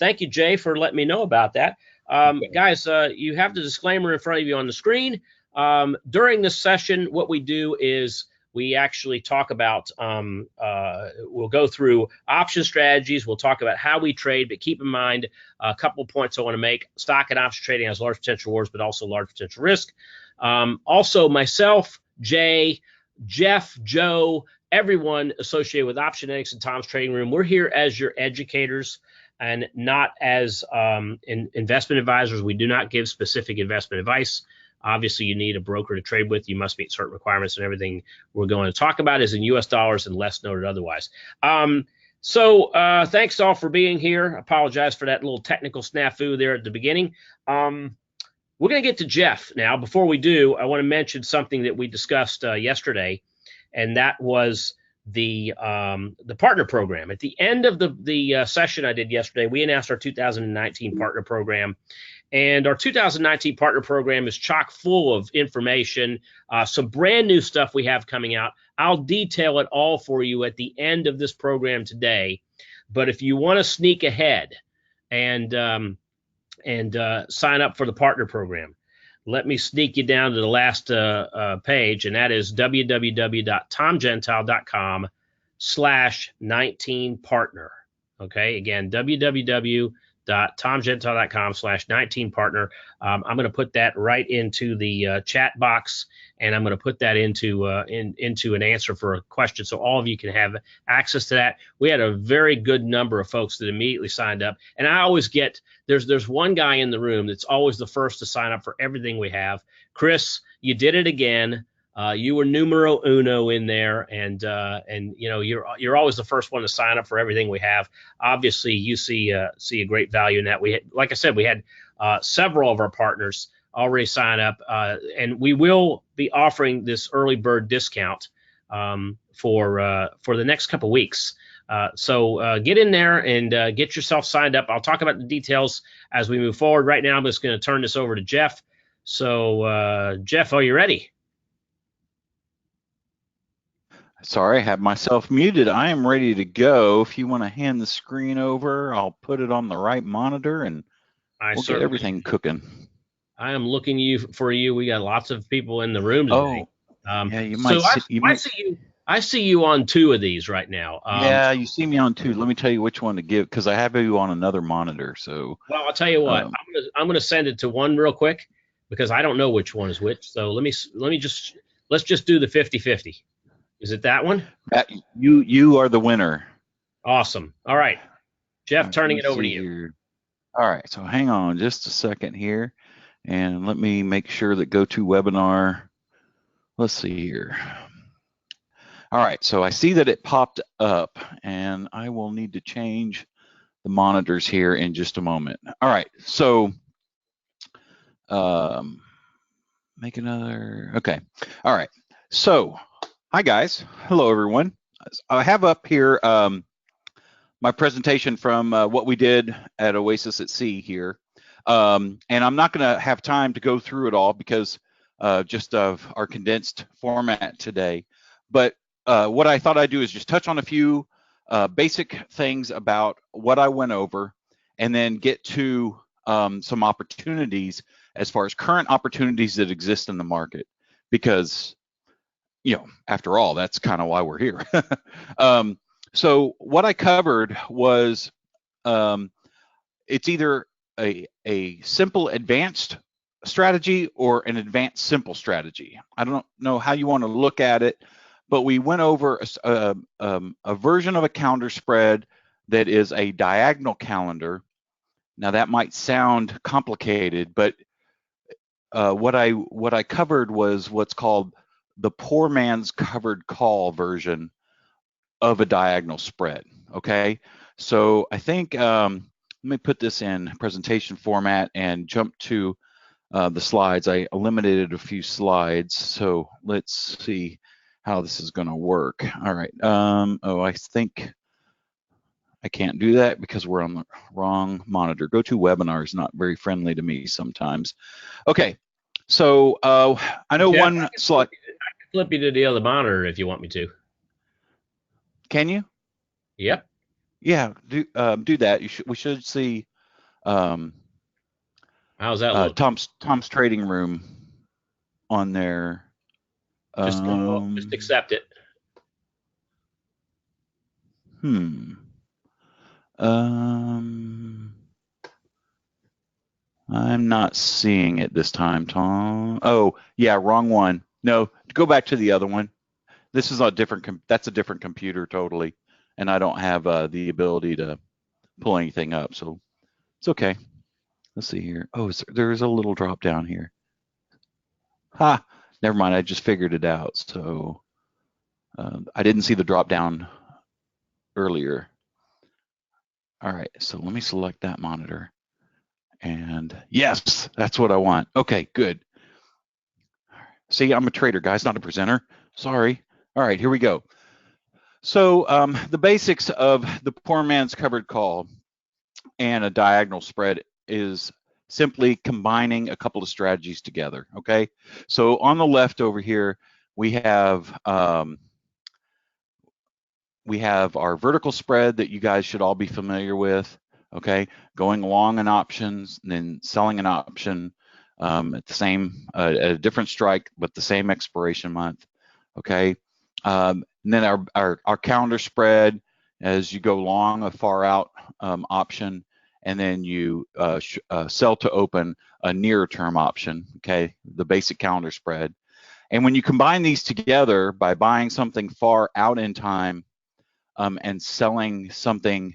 thank you, Jay, for letting me know about that. Okay. Guys, you have the disclaimer in front of you on the screen. During this session, what we do is we actually talk about, we'll go through option strategies. We'll talk about how we trade, but keep in mind a couple of points I want to make. Stock and option trading has large potential rewards, but also large potential risk. Also, myself, Jay, Jeff, Joe, everyone associated with Optionetics and Tom's Trading Room, we're here as your educators and not as investment advisors. We do not give specific investment advice. Obviously, you need a broker to trade with. You must meet certain requirements, and everything we're going to talk about is in U.S. dollars unless noted otherwise. Thanks all for being here. I apologize for that little technical snafu there at the beginning. We're going to get to Jeff now. Before we do, I want to mention something that we discussed yesterday, and that was the partner program. At the end of the session I did yesterday, we announced our 2019 partner program. And our 2019 partner program is chock full of information, some brand new stuff we have coming out. I'll detail it all for you at the end of this program today. But if you want to sneak ahead and sign up for the partner program, let me sneak you down to the last page, and that is www.tomgentile.com/19partner. Okay, again, www.tomgentile.com/19partner. I'm going to put that right into the chat box, and I'm going to put that into an answer for a question, so all of you can have access to that. We had a very good number of folks that immediately signed up, and I always get there's one guy in the room that's always the first to sign up for everything we have. Chris, you did it again. You were numero uno in there, and you know you're always the first one to sign up for everything we have. Obviously, you see a great value in that. Like I said, we had several of our partners already sign up, and we will be offering this early bird discount for the next couple weeks. So get in there and get yourself signed up. I'll talk about the details as we move forward. Right now, I'm just going to turn this over to Jeff. So Jeff, are you ready? Sorry, I have myself muted. I am ready to go. If you want to hand the screen over, I'll put it on the right monitor, and we'll get everything cooking. I am looking for you. We got lots of people in the room today. Yeah, you might. I see you on two of these right now. Yeah, you see me on two. Let me tell you which one to give, because I have you on another monitor. So. Well, I'll tell you what. I'm gonna send it to one real quick because I don't know which one is which. So let's just do the 50-50. Is it that one? You are the winner. Awesome. All right, Jeff, turning it over to you. Here. All right, so hang on just a second here, and let me make sure that GoToWebinar. Let's see here. All right, so I see that it popped up, and I will need to change the monitors here in just a moment. All right, so make another. Okay. All right, so. Hi guys, hello everyone. I have up here my presentation from what we did at Oasis at Sea here, and I'm not going to have time to go through it all because just of our condensed format today. But what I thought I'd do is just touch on a few basic things about what I went over, and then get to some opportunities as far as current opportunities that exist in the market, because after all, that's kind of why we're here. So what I covered was it's either a simple advanced strategy or an advanced simple strategy. I don't know how you want to look at it, but we went over a version of a counter spread that is a diagonal calendar. Now that might sound complicated, but what I covered was what's called the poor man's covered call version of a diagonal spread. Okay, so I think let me put this in presentation format and jump to the slides. I eliminated a few slides, so let's see how this is going to work. All right. I think I can't do that because we're on the wrong monitor. GoToWebinar is not very friendly to me sometimes. Okay, so I know one slide. I can flip you to the other monitor if you want me to. Can you? Yep. Yeah, do that. We should see How's that look? Tom's Trading Room on there. Just accept it. I'm not seeing it this time, Tom. Oh, yeah, wrong one. No, go back to the other one. This is a different. That's a different computer totally, and I don't have the ability to pull anything up, so it's okay. Let's see here. Oh, there's a little drop down here. Ha! Never mind. I just figured it out. So I didn't see the drop down earlier. All right. So let me select that monitor. And yes, that's what I want. Okay, good. See, I'm a trader, guys, not a presenter. Sorry. All right, here we go. So the basics of the poor man's covered call and a diagonal spread is simply combining a couple of strategies together, okay? So on the left over here, we have our vertical spread that you guys should all be familiar with, okay? Going long an options and then selling an option at the same, at a different strike, but the same expiration month, okay? And then our calendar spread, as you go long a far out option, and then you sell to open a near term option, okay? The basic calendar spread. And when you combine these together by buying something far out in time and selling something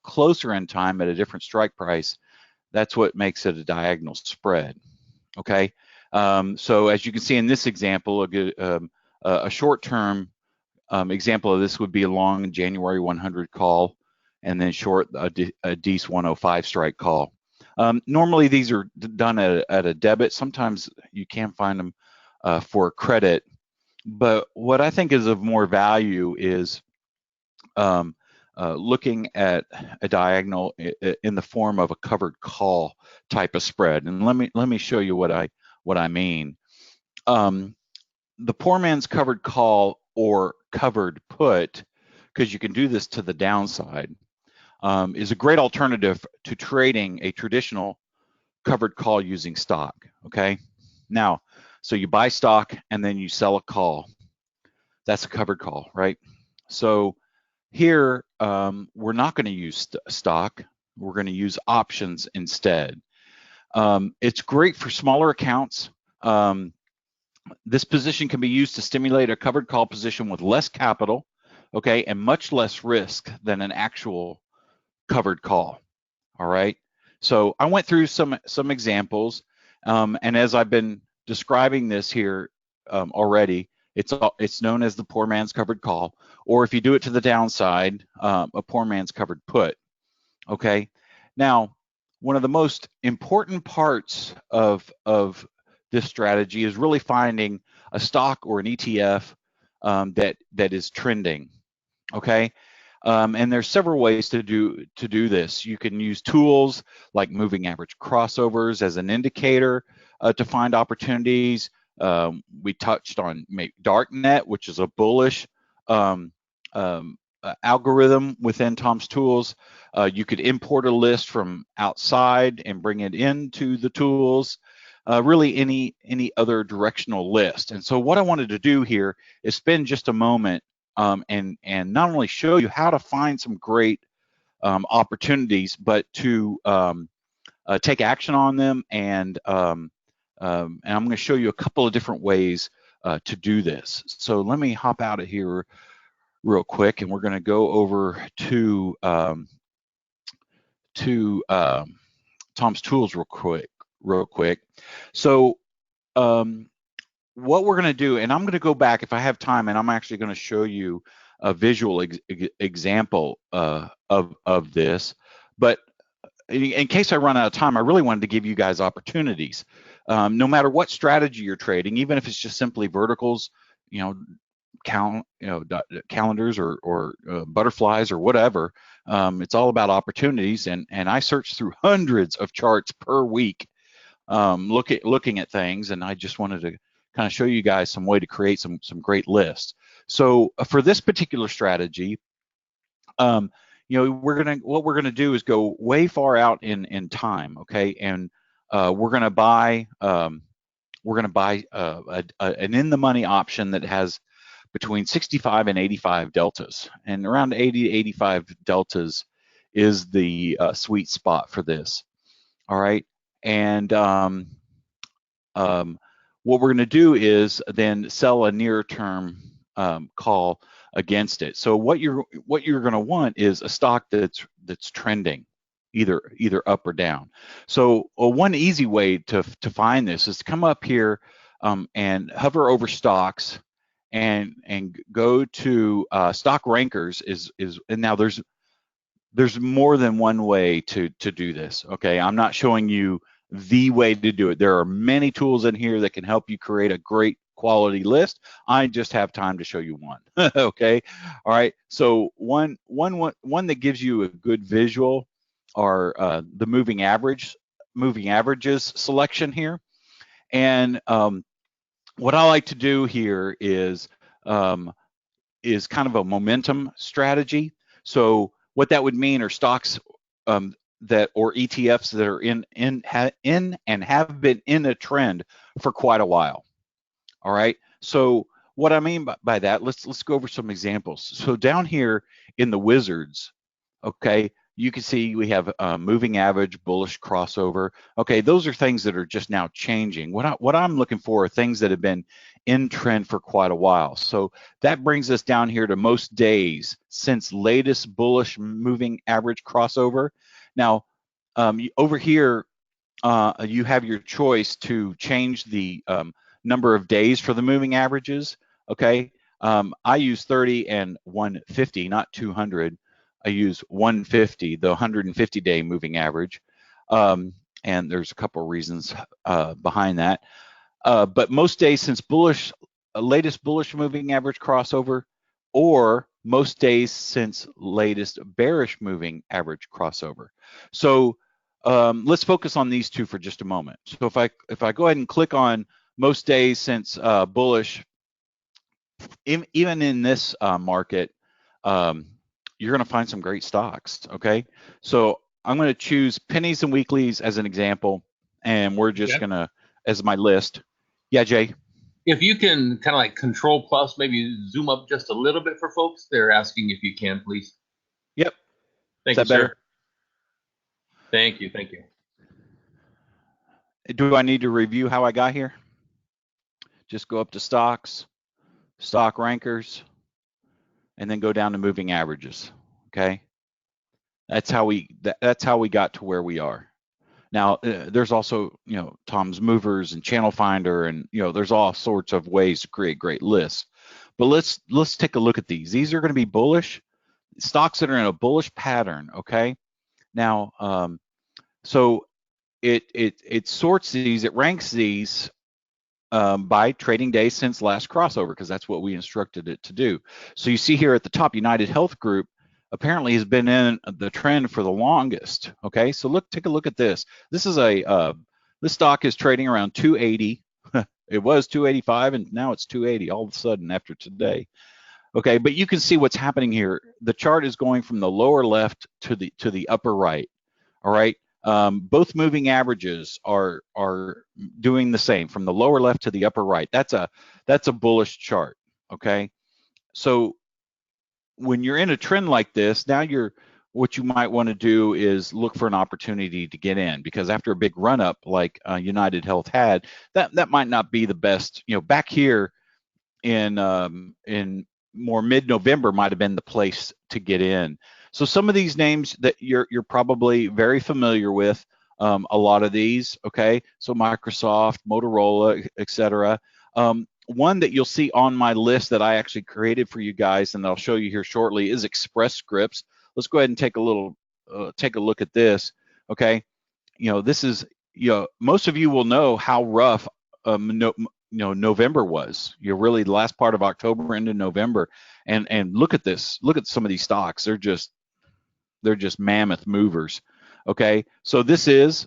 closer in time at a different strike price, that's what makes it a diagonal spread, okay? So as you can see in this example, a short-term example of this would be a long January 100 call and then short a DC 105 strike call. Normally these are done at a debit. Sometimes you can find them for credit, but what I think is of more value is looking at a diagonal in the form of a covered call type of spread. And let me show you what I mean. The poor man's covered call or covered put, because you can do this to the downside, is a great alternative to trading a traditional covered call using stock, okay? Now, so you buy stock and then you sell a call. That's a covered call, right? So here, we're not going to use stock. We're going to use options instead. It's great for smaller accounts. This position can be used to stimulate a covered call position with less capital, okay, and much less risk than an actual covered call. All right. So I went through some examples, and as I've been describing this here already, it's known as the poor man's covered call, or if you do it to the downside, a poor man's covered put. Okay. Now, one of the most important parts of this strategy is really finding a stock or an ETF that is trending. Okay. And there's several ways to do this. You can use tools like moving average crossovers as an indicator to find opportunities. We touched on Darknet, which is a bullish algorithm within Tom's tools. You could import a list from outside and bring it into the tools. Really any other directional list. And so what I wanted to do here is spend just a moment and not only show you how to find some great opportunities, but to take action on them. And I'm going to show you a couple of different ways to do this. So let me hop out of here real quick, and we're going to go over to Tom's tools real quick. So what we're going to do, and I'm going to go back if I have time, and I'm actually going to show you a visual example of this. But in case I run out of time, I really wanted to give you guys opportunities. No matter what strategy you're trading, even if it's just simply verticals, calendars or butterflies or whatever, it's all about opportunities. And I search through hundreds of charts per week, looking at things, and I just wanted to kind of show you guys some way to create some great lists. So for this particular strategy, what we're gonna do is go way far out in time, okay, and we're gonna buy an in the money option that has between 65 and 85 deltas, and around 80 to 85 deltas is the sweet spot for this. All right, and what we're going to do is then sell a near term call against it. So what you're going to want is a stock that's trending either up or down. So one easy way to find this is to come up here and hover over stocks and go to stock rankers and now there's more than one way to do this. Okay, I'm not showing you the way to do it. There are many tools in here that can help you create a great quality list. I just have time to show you one. Okay, all right. So one that gives you a good visual are the moving averages selection here. And what I like to do here is kind of a momentum strategy. So what that would mean are stocks that or ETFs that are in and have been in a trend for quite a while. All right. So what I mean by that, let's go over some examples. So down here in the wizards, okay, you can see we have moving average, bullish crossover. Okay, those are things that are just now changing. What I'm looking for are things that have been in trend for quite a while. So that brings us down here to most days since latest bullish moving average crossover. Now, over here, you have your choice to change the number of days for the moving averages. Okay, I use 30 and 150, not 200. I use 150, the 150-day moving average, and there's a couple of reasons behind that. But most days since latest bullish moving average crossover, or most days since latest bearish moving average crossover. So let's focus on these two for just a moment. So if I go ahead and click on most days since bullish, even in this market, you're going to find some great stocks. Okay, so I'm going to choose pennies and weeklies as an example, and we're just going to as my list. Yeah, Jay. If you can kind of like Control Plus, maybe zoom up just a little bit for folks. They're asking if you can, please. Yep. Thank you, better? sir. Thank you. Thank you. Do I need to review how I got here? Just go up to stocks, stock rankers, and then go down to moving averages. Okay. That's how we got to where we are. Now, there's also, Tom's Movers and Channel Finder, and there's all sorts of ways to create great lists. But let's take a look at these. These are going to be bullish stocks that are in a bullish pattern. Okay. Now, so it sorts these, it ranks these by trading day since last crossover, because that's what we instructed it to do. So you see here at the top, United Health Group apparently has been in the trend for the longest. Okay, so take a look at this. This is this stock is trading around 280. It was 285 and now it's 280 all of a sudden after today. Okay, but you can see what's happening here. The chart is going from the lower left to the upper right. All right, both moving averages are doing the same from the lower left to the upper right. That's a bullish chart. Okay, so when you're in a trend like this, now what you might want to do is look for an opportunity to get in, because after a big run up like United Health had, that might not be the best. Back here in more mid-November might have been the place to get in. So some of these names that you're probably very familiar with, a lot of these. Okay, so Microsoft, Motorola, etc. One that you'll see on my list that I actually created for you guys, and I'll show you here shortly, is Express Scripts. Let's go ahead and take a look at this. Okay, this is, most of you will know how rough November was. Really the last part of October into November, and look at this. Look at some of these stocks. They're just mammoth movers. Okay, so this is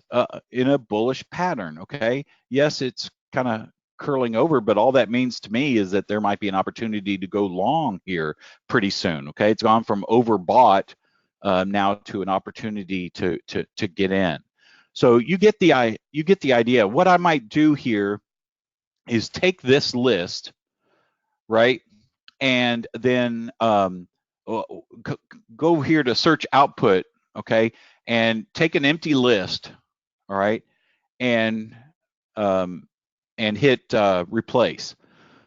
in a bullish pattern. Okay, yes, it's kind of curling over, but all that means to me is that there might be an opportunity to go long here pretty soon. Okay, it's gone from overbought now to an opportunity to get in. So you get the idea. What I might do here is take this list, right, and then go here to search output, okay, and take an empty list, all right, and hit replace.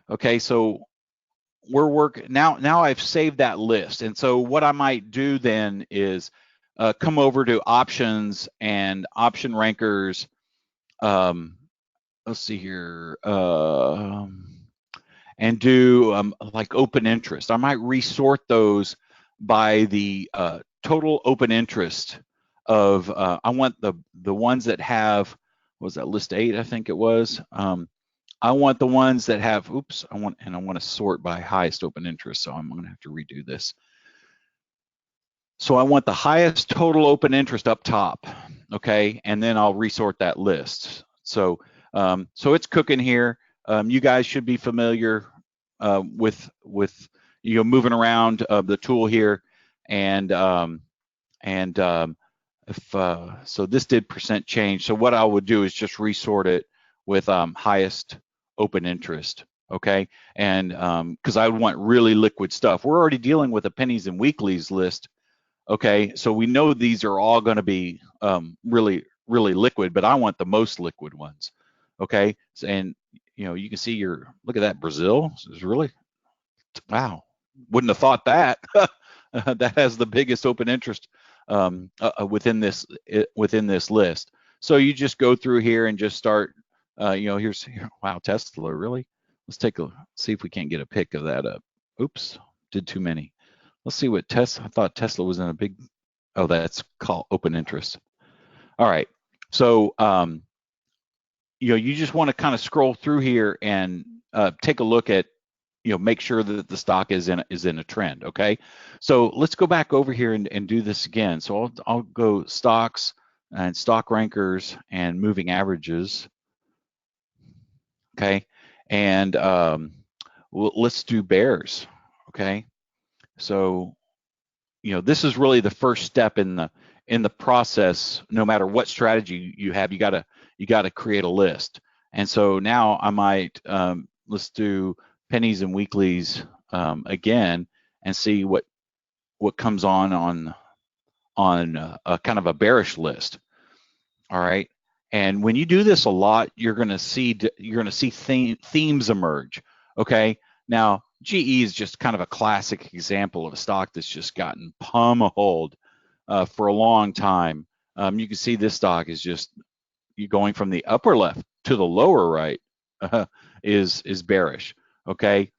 Okay, so we're working now. I've saved that list, and so what I might do then is come over to options and option rankers. Let's see here, and do like open interest. I might resort those by the total open interest of. I want the ones that have, what was that, list 8? I think it was. I want the ones that have, oops, I want to sort by highest open interest, so I'm going to have to redo this. So I want the highest total open interest up top, okay, and then I'll resort that list. So so it's cooking here. You guys should be familiar with moving around the tool here, and so this did percent change. So what I would do is just resort it with highest open interest, okay? And because I would want really liquid stuff. We're already dealing with a pennies and weeklies list, okay? So we know these are all going to be really liquid, but I want the most liquid ones, okay? And you can see look at that, Brazil is really, wow, wouldn't have thought that. That has the biggest open interest within this list. So you just go through here and just start. Here's wow, Tesla, really. Let's see if we can't get a pic of that up. Oops, did too many. Let's see what Tesla. I thought Tesla was in a big. Oh, that's called open interest. All right. So you just want to kind of scroll through here and take a look at, make sure that the stock is in a trend. Okay, so let's go back over here and do this again. So I'll go stocks and stock rankers and moving averages. Okay, and let's do bears. Okay, so this is really the first step in the process. No matter what strategy you have, you gotta create a list. And so now I might let's do pennies and weeklies again and see what comes on a kind of a bearish list. All right, and when you do this a lot, you're going to see themes emerge. Okay, now GE is just kind of a classic example of a stock that's just gotten pummeled for a long time. You can see this stock is just going from the upper left to the lower right is bearish. Okay,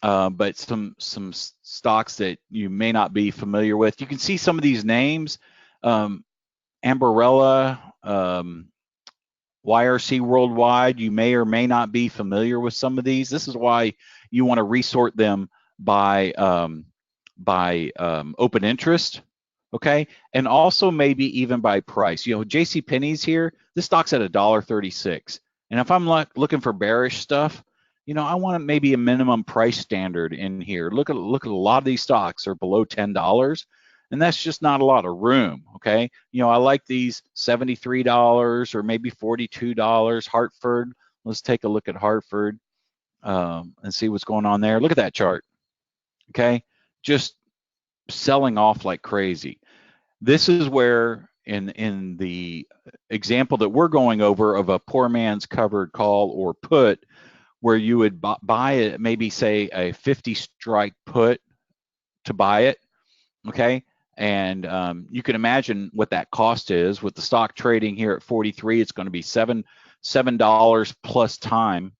but some stocks that you may not be familiar with. You can see some of these names, Ambarella, YRC Worldwide. You may or may not be familiar with some of these. This is why you want to resort them by open interest, okay, and also maybe even by price. JC Penney's here. This stock's at $1.36, and if I'm looking for bearish stuff, I want maybe a minimum price standard in here. Look at a lot of these stocks are below $10, and that's just not a lot of room. Okay, I like these $73 or maybe $42. Hartford. Let's take a look at Hartford and see what's going on there. Look at that chart. Okay, just selling off like crazy. This is where in the example that we're going over of a poor man's covered call or put, where you would buy it, maybe say a 50 strike put to buy it, okay? And you can imagine what that cost is. With the stock trading here at 43, it's going to be $7 plus time,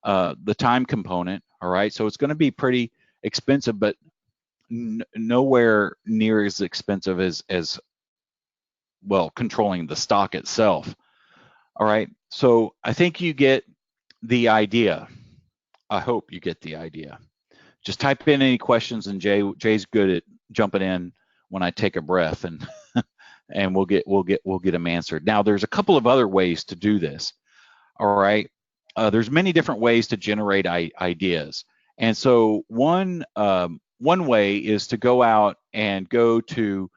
the time component, all right? So it's going to be pretty expensive, but nowhere near as expensive as well controlling the stock itself. All right, so I think you get the idea. I hope you get the idea. Just type in any questions, and Jay's good at jumping in when I take a breath, and and we'll get them answered. Now, there's a couple of other ways to do this. All right, there's many different ways to generate ideas, and so one way is to go out and go to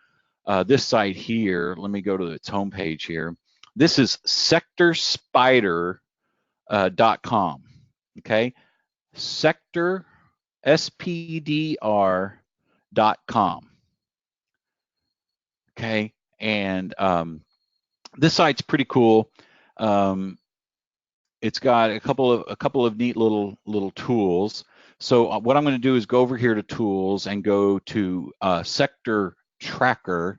this site here. Let me go to its homepage here. This is sectorspider.com. Okay, sector spdr.com. Okay, and this site's pretty cool. It's got a couple of neat little tools. So what I'm going to do is go over here to tools and go to sector tracker.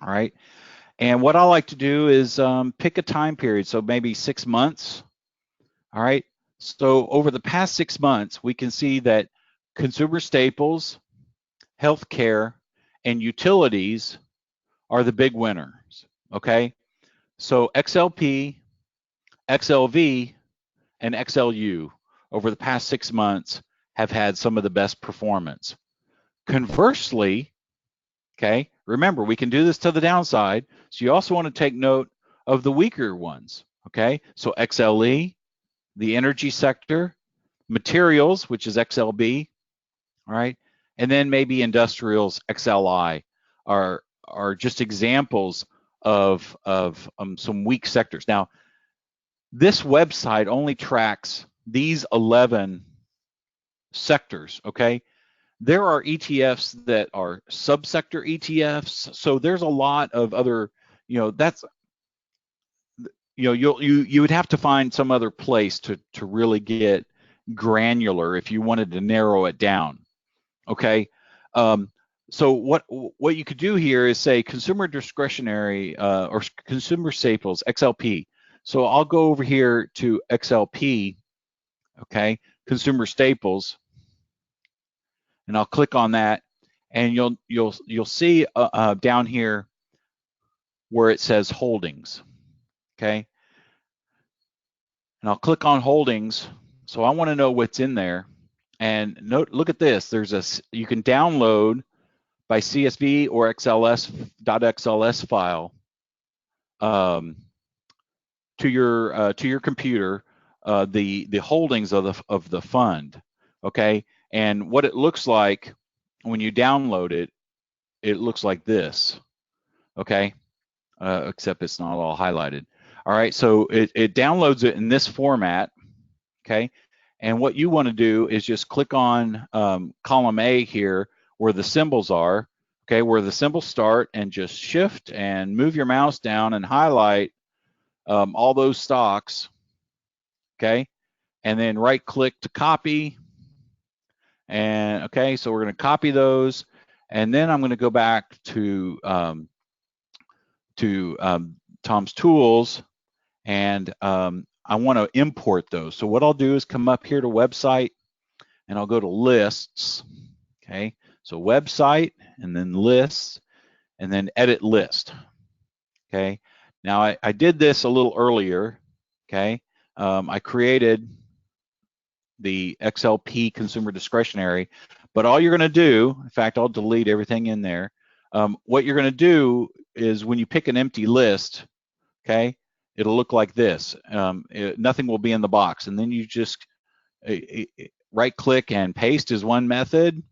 All right, and what I like to do is pick a time period, so maybe 6 months. All right, so over the past 6 months, we can see that consumer staples, healthcare, and utilities are the big winners. Okay, so XLP, XLV, and XLU over the past 6 months have had some of the best performance. Conversely, okay, remember, we can do this to the downside, so you also want to take note of the weaker ones. Okay, so XLE, the energy sector, materials, which is XLB, all right, and then maybe industrials, XLI, are just examples of some weak sectors. Now, this website only tracks these 11 sectors. Okay, there are ETFs that are subsector ETFs, so there's a lot of other, that's, you would have to find some other place to really get granular if you wanted to narrow it down. Okay, so what you could do here is say consumer discretionary or consumer staples, XLP. So I'll go over here to XLP, okay, consumer staples, and I'll click on that, and you'll see down here where it says holdings, okay, and I'll click on holdings. So I want to know what's in there, and look at this. You can download by CSV or .xls file to your computer the holdings of the fund, okay? And what it looks like when you download it, it looks like this, okay? Except it's not all highlighted. All right, so it downloads it in this format, okay? And what you want to do is just click on column A here where the symbols are, okay, where the symbols start, and just shift and move your mouse down and highlight all those stocks, okay, and then right click to copy, and okay, so we're going to copy those, and then I'm going to go back to Tom's tools, and I want to import those. So what I'll do is come up here to website, and I'll go to lists, okay, so website and then lists, and then edit list, okay. Now I did this a little earlier, okay. I created the XLP consumer discretionary, but all you're going to do, in fact, I'll delete everything in there. What you're going to do is when you pick an empty list, okay, it'll look like this. Nothing will be in the box, and then you just right click and paste is one method,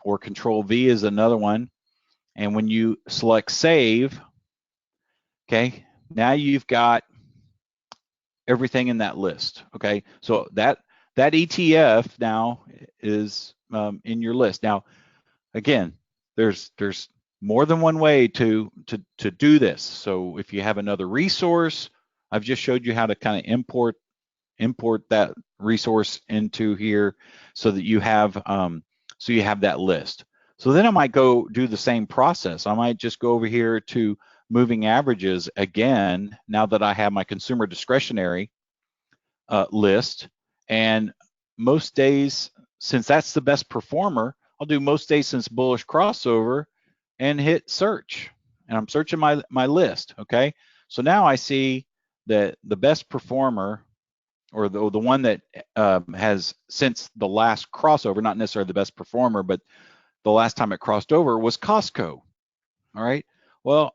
or Control V is another one. And when you select save, okay, now you've got everything in that list, okay? So that ETF now is in your list. Now, again, there's more than one way to do this. So if you have another resource, I've just showed you how to kind of import that resource into here so that you have that list. So then I might go do the same process. I might just go over here to moving averages again, now that I have my consumer discretionary list, and most days, since that's the best performer, I'll do most days since bullish crossover and hit search, and I'm searching my list, okay? So now I see that the best performer, or the one that has since the last crossover, not necessarily the best performer, but the last time it crossed over, was Costco. All right, well,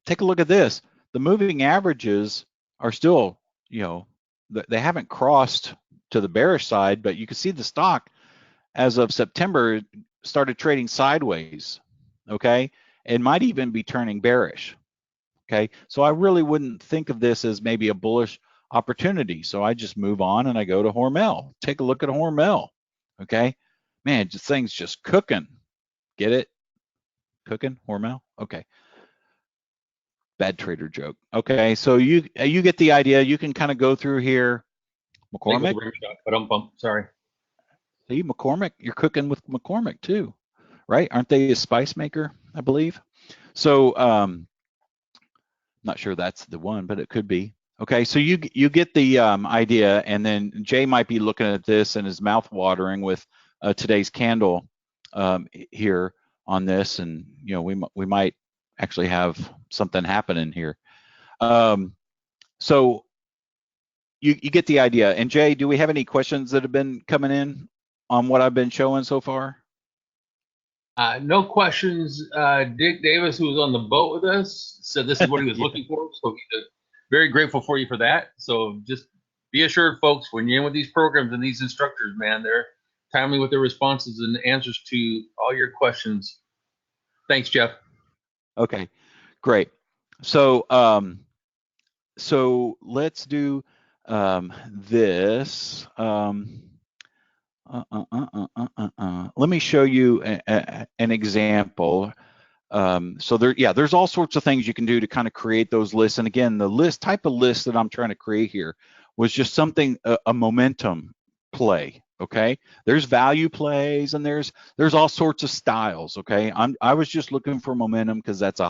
take a look at this. The moving averages are still, they haven't crossed to the bearish side, but you can see the stock as of September started trading sideways, okay? It might even be turning bearish, okay? So I really wouldn't think of this as maybe a bullish opportunity. So I just move on and I go to Hormel. Take a look at Hormel, okay? Man, this thing's just cooking. Get it? Cooking, Hormel? Okay. Bad trader joke. Okay, so you get the idea. You can kind of go through here. McCormick? Sorry. See, McCormick, you're cooking with McCormick too, right? Aren't they a spice maker, I believe? So not sure that's the one, but it could be. Okay, so you get the idea, and then Jay might be looking at this and his mouth watering with today's candle here on this, and you know we might actually have something happening here. So you get the idea. And Jay, do we have any questions that have been coming in on what I've been showing so far? No questions. Dick Davis, who was on the boat with us, said this is what he was looking for. So he's very grateful for you for that. So just be assured, folks, when you're in with these programs and these instructors, man, they're timely with their responses and answers to all your questions. Thanks, Jeff. Okay, great. So so let's do this. Let me show you an example. So there's all sorts of things you can do to kind of create those lists. And again, the type of list that I'm trying to create here was just something, a momentum play. Okay, there's value plays and there's all sorts of styles. Okay, I was just looking for momentum because that's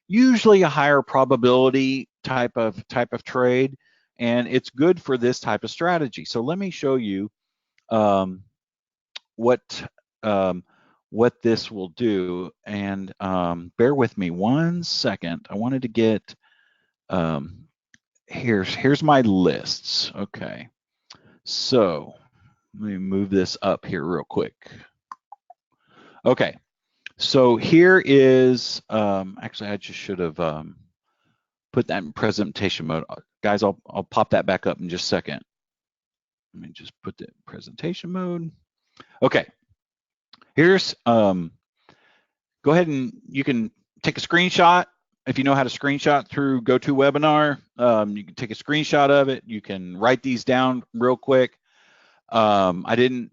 usually a higher probability type of trade, and it's good for this type of strategy. So let me show you what this will do, and bear with me 1 second. I wanted to get here's my lists. Okay, so let me move this up here real quick. Okay, so here is actually I just should have put that in presentation mode. Guys, I'll pop that back up in just a second. Let me just put that in presentation mode. Okay, here's go ahead and you can take a screenshot. If you know how to screenshot through GoToWebinar, you can take a screenshot of it. You can write these down real quick. I didn't,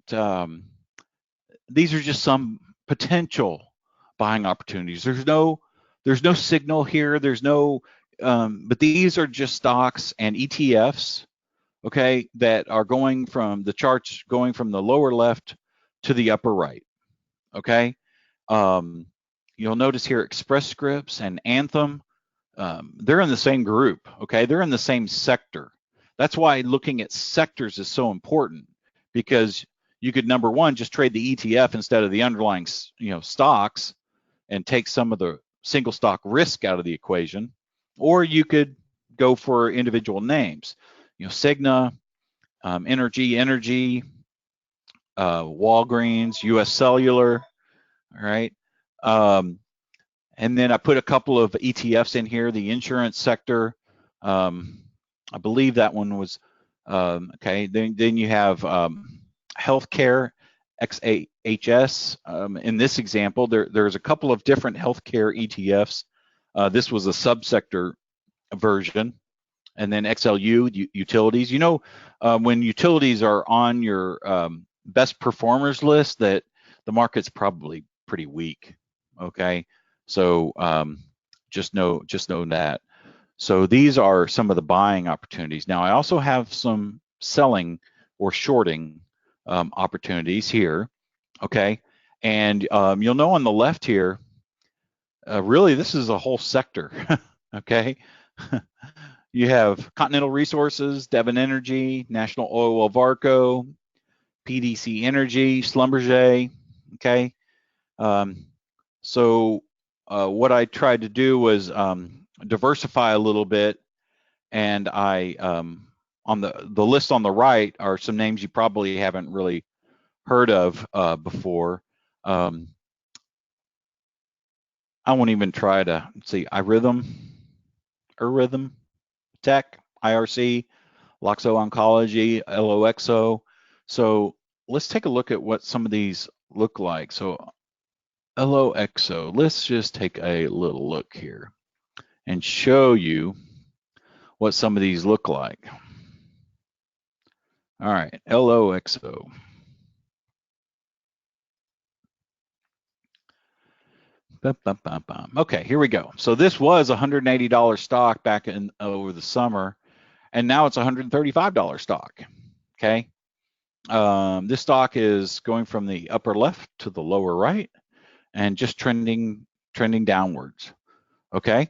these are just some potential buying opportunities. There's no signal here. There's no, but these are just stocks and ETFs, okay, that are going from the charts, going from the lower left to the upper right, okay? You'll notice here Express Scripts and Anthem, they're in the same group, okay? They're in the same sector. That's why looking at sectors is so important, because you could, number one, just trade the ETF instead of the underlying, stocks, and take some of the single stock risk out of the equation, or you could go for individual names, Cigna, Energy, Walgreens, US Cellular, all right? And then I put a couple of ETFs in here, the insurance sector. I believe that one was, okay. Then you have healthcare, XAHS. In this example, there's a couple of different healthcare ETFs. This was a subsector version. And then XLU, utilities. When utilities are on your best performers list, that the market's probably pretty weak, okay? So just know that. So these are some of the buying opportunities. Now I also have some selling or shorting opportunities here, okay? And you'll know on the left here, really this is a whole sector, okay? You have Continental Resources, Devon Energy, National Oil Varco, PDC Energy, Schlumberger, okay? So what I tried to do was diversify a little bit, and I on the list on the right are some names you probably haven't really heard of before. I won't even try to see iRhythm, Tech, IRC, Loxo Oncology, LOXO. So let's take a look at what some of these look like. So LOXO. Let's just take a little look here and show you what some of these look like. All right, LOXO. Okay, here we go. So this was $180 stock back in over the summer, and now it's $135 stock. Okay, this stock is going from the upper left to the lower right, and just trending downwards. Okay,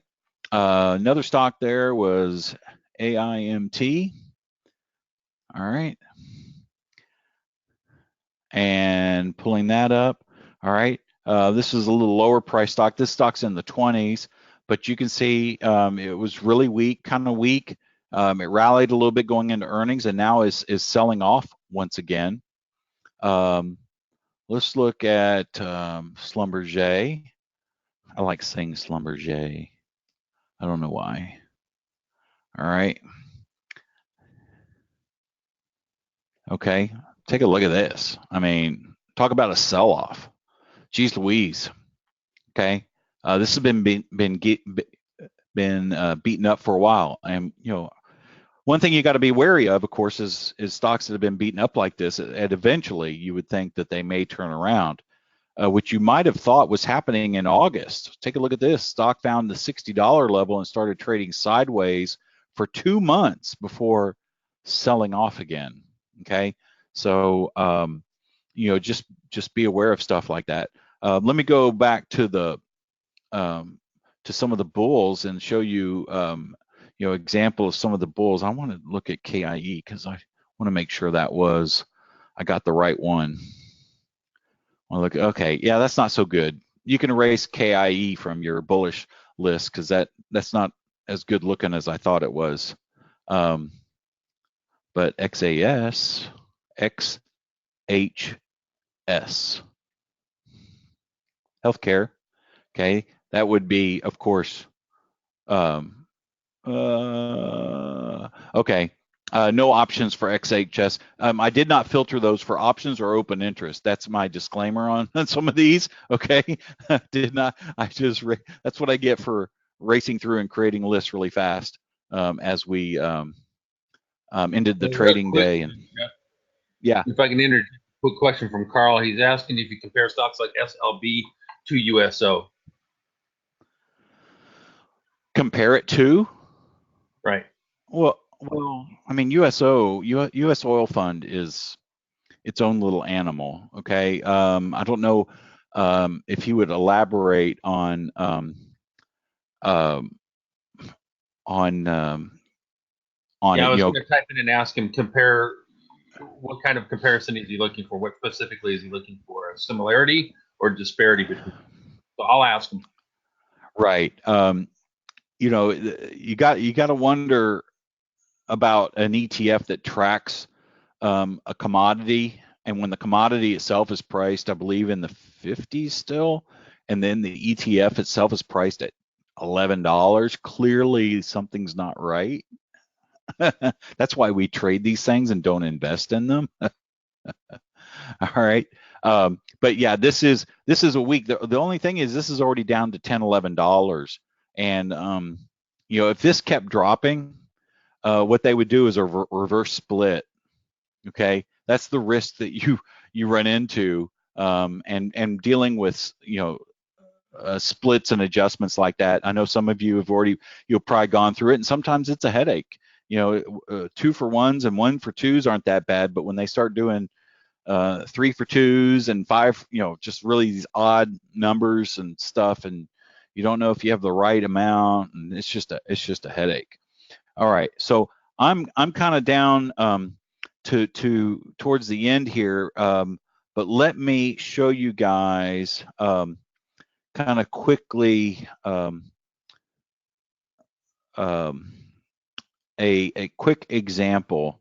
another stock there was AIMT. All right, and pulling that up. All right, this is a little lower price stock. This stock's in the 20s, but you can see it was really weak, kind of weak. It rallied a little bit going into earnings, and now is selling off once again. Let's look at Schlumberger. I like saying Schlumberger. I don't know why. All right. Okay, take a look at this. I mean, talk about a sell-off. Geez Louise. Okay, this has been beaten up for a while, and you know, one thing you got to be wary of course, is stocks that have been beaten up like this. And eventually, you would think that they may turn around, which you might have thought was happening in August. Take a look at this. Stock found the $60 level and started trading sideways for 2 months before selling off again. Okay, so you know, just be aware of stuff like that. Let me go back to the to some of the bulls and show you you know, example of some of the bulls. I want to look at KIE because I want to make sure that was I got the right one. Well, look, okay, yeah, that's not so good. You can erase KIE from your bullish list because that's not as good looking as I thought it was. But XAS, XHS, healthcare. Okay, that would be, of course, okay. No options for XHS. I did not filter those for options or open interest. That's my disclaimer on some of these. Okay, did not. That's what I get for racing through and creating lists really fast as we ended the trading day. And yeah, if I can interject a quick question from Carl, he's asking if you compare stocks like SLB to USO. Compare it to. Right. Well, I mean, USO, U.S. Oil Fund is its own little animal. Okay, I don't know if he would elaborate on yeah, I it. was going to type in and ask him what kind of comparison is he looking for? What specifically is he looking for? A similarity or disparity between? So I'll ask him. Right. You know, you got to wonder about an ETF that tracks a commodity, and when the commodity itself is priced, I believe, in the 50s still, and then the ETF itself is priced at $11, clearly something's not right. That's why we trade these things and don't invest in them. All right. But yeah, this is a week. The only thing is this is already down to $10, $11. And you know, if this kept dropping, what they would do is a reverse split. Okay, that's the risk that you run into, and dealing with, you know, splits and adjustments like that. I know some of you have already, you've probably gone through it, and sometimes it's a headache. You know, 2 for 1s and 1 for 2s aren't that bad, but when they start doing 3 for 2s and 5, you know, just really these odd numbers and stuff, and you don't know if you have the right amount, and it's just a headache. All right, so I'm kind of down towards the end here, but let me show you guys kind of quickly a quick example.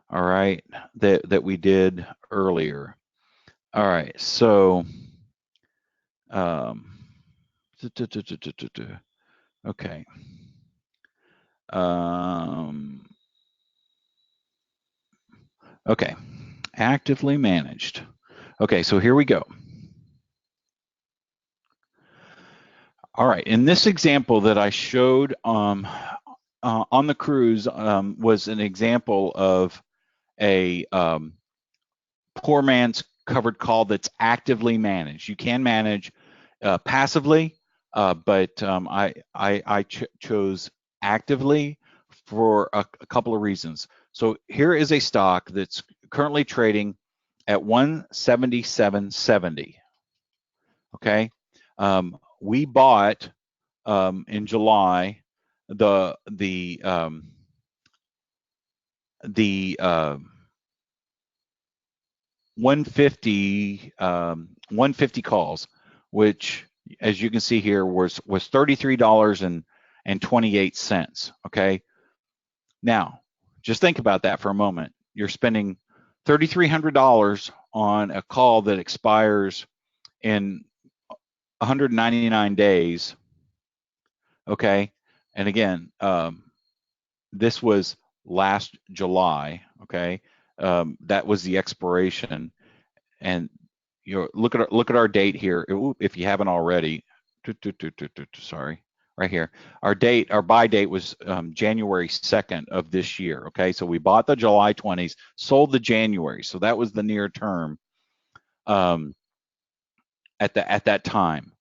All right, that we did earlier. All right, so okay. Okay, actively managed. Okay, so here we go. All right, in this example that I showed on the cruise was an example of a poor man's covered call that's actively managed. You can manage passively, but I chose actively for a couple of reasons. So here is a stock that's currently trading at 177.70. Okay, we bought in July the 150 calls, which, as you can see here, was $33.28. Okay, now just think about that for a moment. You're spending $3,300 on a call that expires in 199 days. Okay, and again, this was last July. Okay, that was the expiration, and look at our date here. If you haven't already, sorry, right here. Our buy date was January 2nd of this year. Okay, so we bought the July 20s, sold the January, so that was the near term at that time.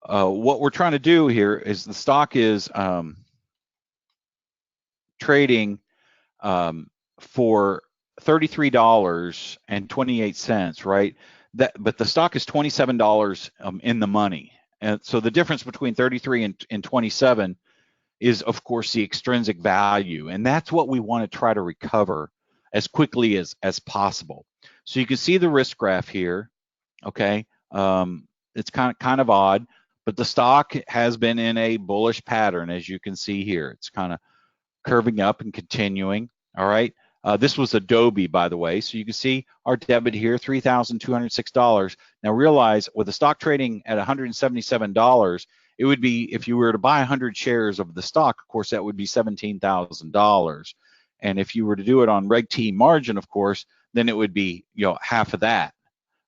What we're trying to do here is the stock is trading for $33.28, right? But the stock is $27 in the money, and so the difference between 33 and 27 is, of course, the extrinsic value, and that's what we want to try to recover as quickly as possible. So you can see the risk graph here. Okay, it's kind of odd, but the stock has been in a bullish pattern, as you can see here. It's kind of curving up and continuing. All right. This was Adobe, by the way. So you can see our debit here, $3,206. Now realize with the stock trading at $177, it would be, if you were to buy 100 shares of the stock, of course, that would be $17,000. And if you were to do it on Reg T margin, of course, then it would be, half of that.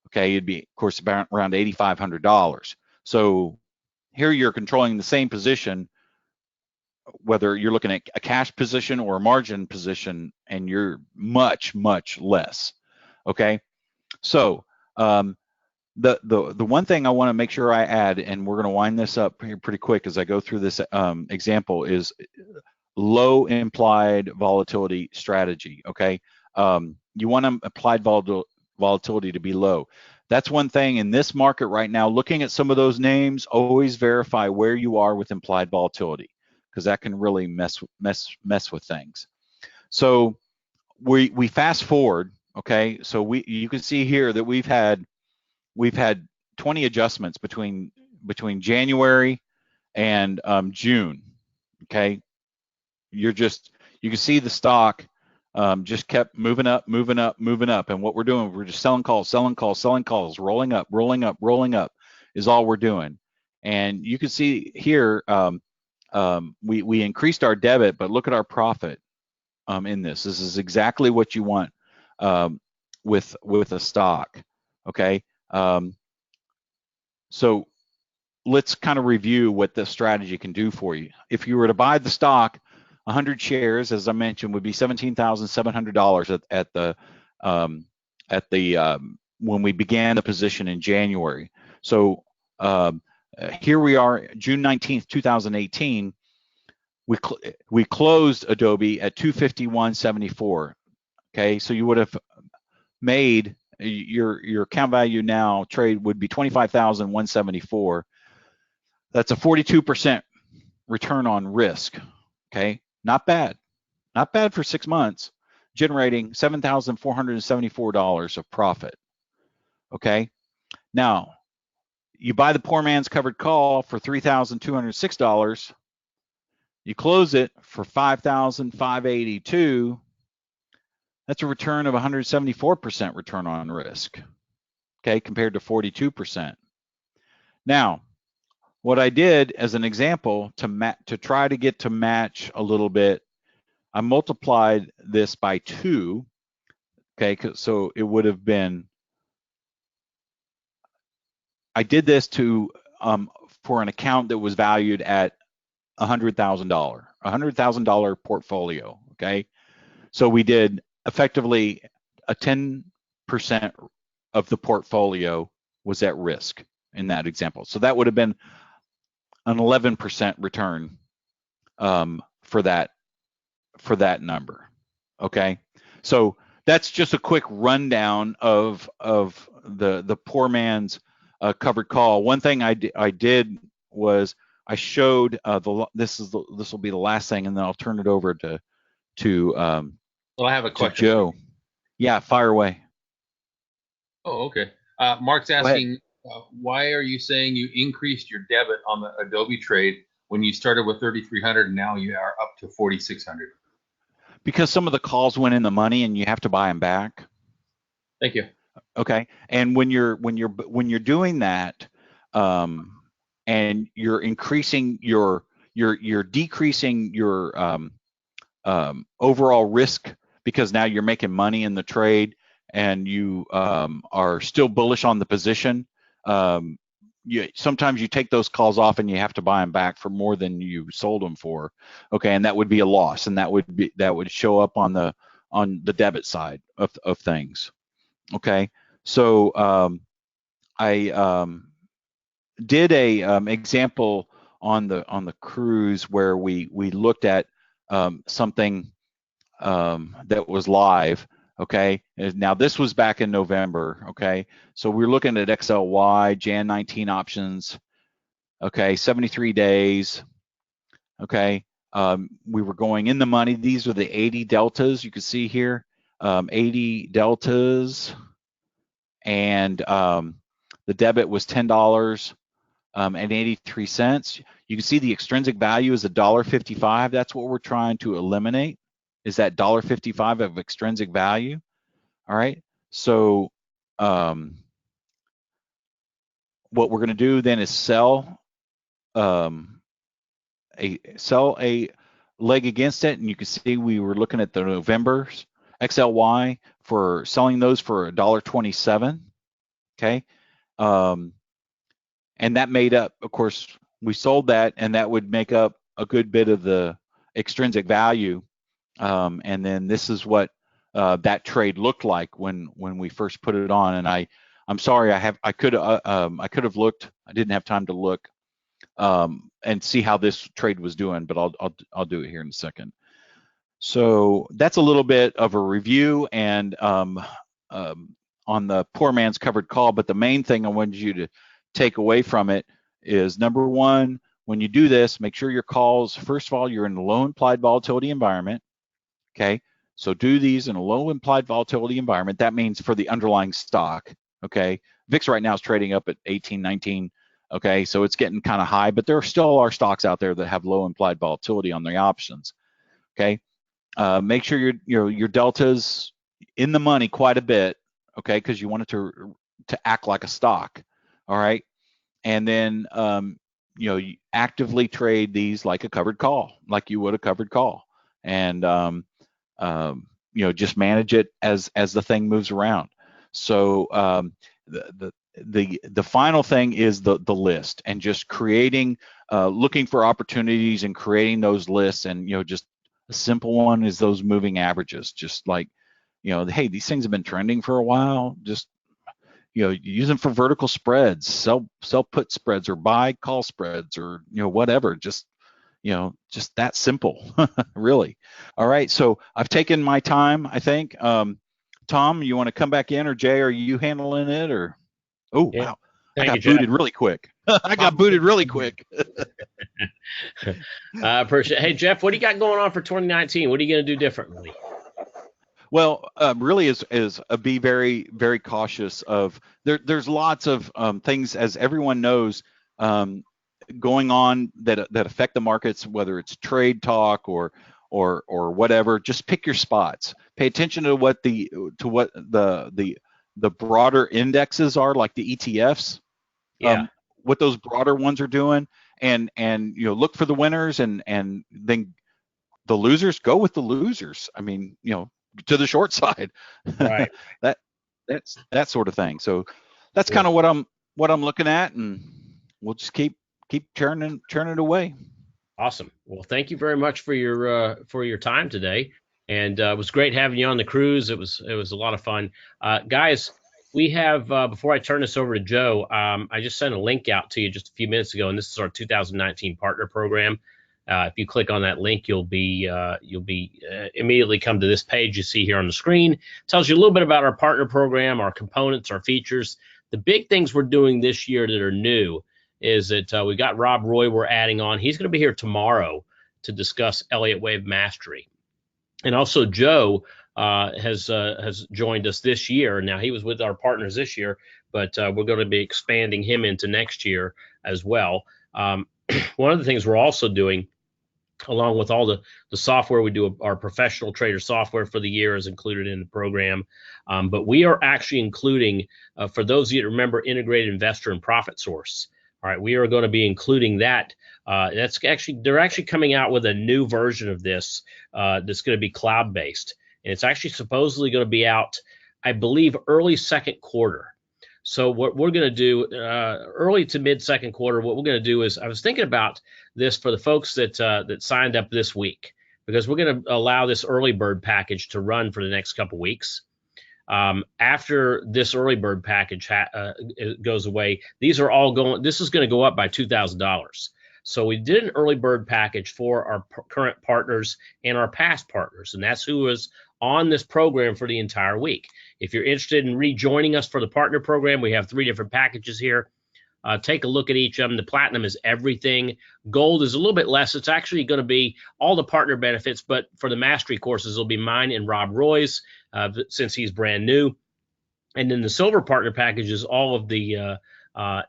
Okay, it'd be, of course, about around $8,500. So here you're controlling the same position, whether you're looking at a cash position or a margin position, and you're much less. Okay, so the one thing I want to make sure I add, and we're going to wind this up here pretty quick as I go through this example, is low implied volatility strategy. Okay, you want implied volatility to be low. That's one thing in this market right now. Looking at some of those names, always verify where you are with implied volatility, because that can really mess with things. So we fast forward. Okay, so you can see here that we've had 20 adjustments between January and June. Okay, you can see the stock just kept moving up, and what we're doing, we're just selling calls, rolling up is all we're doing. And you can see here we increased our debit, but look at our profit in this. This is exactly what you want with a stock. Okay, so let's kind of review what the strategy can do for you. If you were to buy the stock, 100 shares, as I mentioned, would be $17,700 at the when we began the position in January. So here we are, June 19th, 2018. We closed Adobe at 251.74. Okay, so you would have made your account value now trade would be 25,174. That's a 42% return on risk. Okay, not bad for 6 months, generating $7,474 of profit. Okay, now you buy the poor man's covered call for $3,206. You close it for $5,582. That's a return of 174% return on risk. Okay, compared to 42%. Now, what I did as an example to try to get to match a little bit, I multiplied this by 2. Okay, so it would have been, I did this to for an account that was valued at $100,000 portfolio. Okay, so we did effectively a 10% of the portfolio was at risk in that example. So that would have been an 11% return for that number. Okay, so that's just a quick rundown of the poor man's covered call. One thing I did was I showed this will be the last thing, and then I'll turn it over to Well, I have a question. Joe. Yeah, fire away. Oh, okay. Mark's asking, why are you saying you increased your debit on the Adobe trade when you started with 3,300 and now you are up to 4,600? Because some of the calls went in the money and you have to buy them back. Thank you. Okay, and when you're doing that, and you're increasing you're decreasing your overall risk, because now you're making money in the trade and you are still bullish on the position. Sometimes you take those calls off and you have to buy them back for more than you sold them for. Okay, and that would be a loss, and that would show up on the debit side of things. Okay, so I did a example on the cruise where we looked at something that was live. Okay, now this was back in November. Okay, so we're looking at XLY Jan 19 options. Okay, 73 days. Okay, we were going in the money. These are the 80 deltas you can see here, 80 deltas, and the debit was $10.83. You can see the extrinsic value is $1.55. That's what we're trying to eliminate, is that $1.55 of extrinsic value. All right, so what we're going to do then is sell a leg against it, and you can see we were looking at the November's XLY for selling those for $1.27. Okay, and that made up, of course, we sold that, and that would make up a good bit of the extrinsic value. And then this is what that trade looked like when we first put it on. And I'm sorry, I could have looked. I didn't have time to look and see how this trade was doing, but I'll do it here in a second. So that's a little bit of a review and on the poor man's covered call. But the main thing I wanted you to take away from it is, number one, when you do this, make sure your calls, first of all, you're in a low implied volatility environment. Okay, so do these in a low implied volatility environment. That means for the underlying stock. Okay, VIX right now is trading up at 18, 19. Okay, so it's getting kind of high, but there still are stocks out there that have low implied volatility on the options. Okay, make sure your delta's in the money quite a bit. Okay, because you want it to act like a stock. All right, and then you actively trade these like a covered call, like you would a covered call, and just manage it as the thing moves around. So the final thing is the list, and just creating, looking for opportunities and creating those lists. And just a simple one is those moving averages. Just like, hey, these things have been trending for a while. Just use them for vertical spreads, sell put spreads, or buy call spreads, or whatever. Just that simple, really. All right, so I've taken my time, I think. Tom, you want to come back in, or Jay, are you handling it, or? Oh, yeah. Wow, I got booted really quick. I got booted really quick. I appreciate it. Hey, Jeff, what do you got going on for 2019? What are you going to do differently? Well, really is be very, very cautious of, there's lots of things, as everyone knows, going on that affect the markets, whether it's trade talk or whatever. Just pick your spots. Pay attention to what the broader indexes are, like the ETFs. Yeah. What those broader ones are doing, and look for the winners, and then the losers, go with the losers. I mean, to the short side. Right. that's that sort of thing. So that's kind of what I'm looking at, and we'll just keep keep churning away. Awesome. Well, thank you very much for your time today, and it was great having you on the cruise. It was a lot of fun, guys. We have before I turn this over to Joe, I just sent a link out to you just a few minutes ago, and this is our 2019 partner program. If you click on that link, you'll be immediately come to this page you see here on the screen. It tells you a little bit about our partner program, our components, our features. The big things we're doing this year that are new is that we got Rob Roy we're adding on. He's going to be here tomorrow to discuss Elliott Wave Mastery. And also Joe has joined us this year. Now, he was with our partners this year, but we're going to be expanding him into next year as well. One of the things we're also doing, along with all the software we do, our professional trader software for the year is included in the program. But we are actually including, for those of you that remember, Integrated Investor and Profit Source. All right, we are going to be including that. They're actually coming out with a new version of this that's going to be cloud-based. And it's actually supposedly going to be out, I believe, early second quarter. So what we're going to do, early to mid second quarter, what we're going to do is, I was thinking about this for the folks that signed up this week, because we're going to allow this early bird package to run for the next couple weeks. After this early bird package goes away, these are all going. This is going to go up by $2,000. So we did an early bird package for our current partners and our past partners, and that's who was on this program for the entire week. If you're interested in rejoining us for the partner program, we have 3 different packages here. Take a look at each of them. The platinum is everything. Gold is a little bit less. It's actually going to be all the partner benefits, but for the mastery courses, it'll be mine and Rob Roy's, since he's brand new. And then the silver partner package is all of the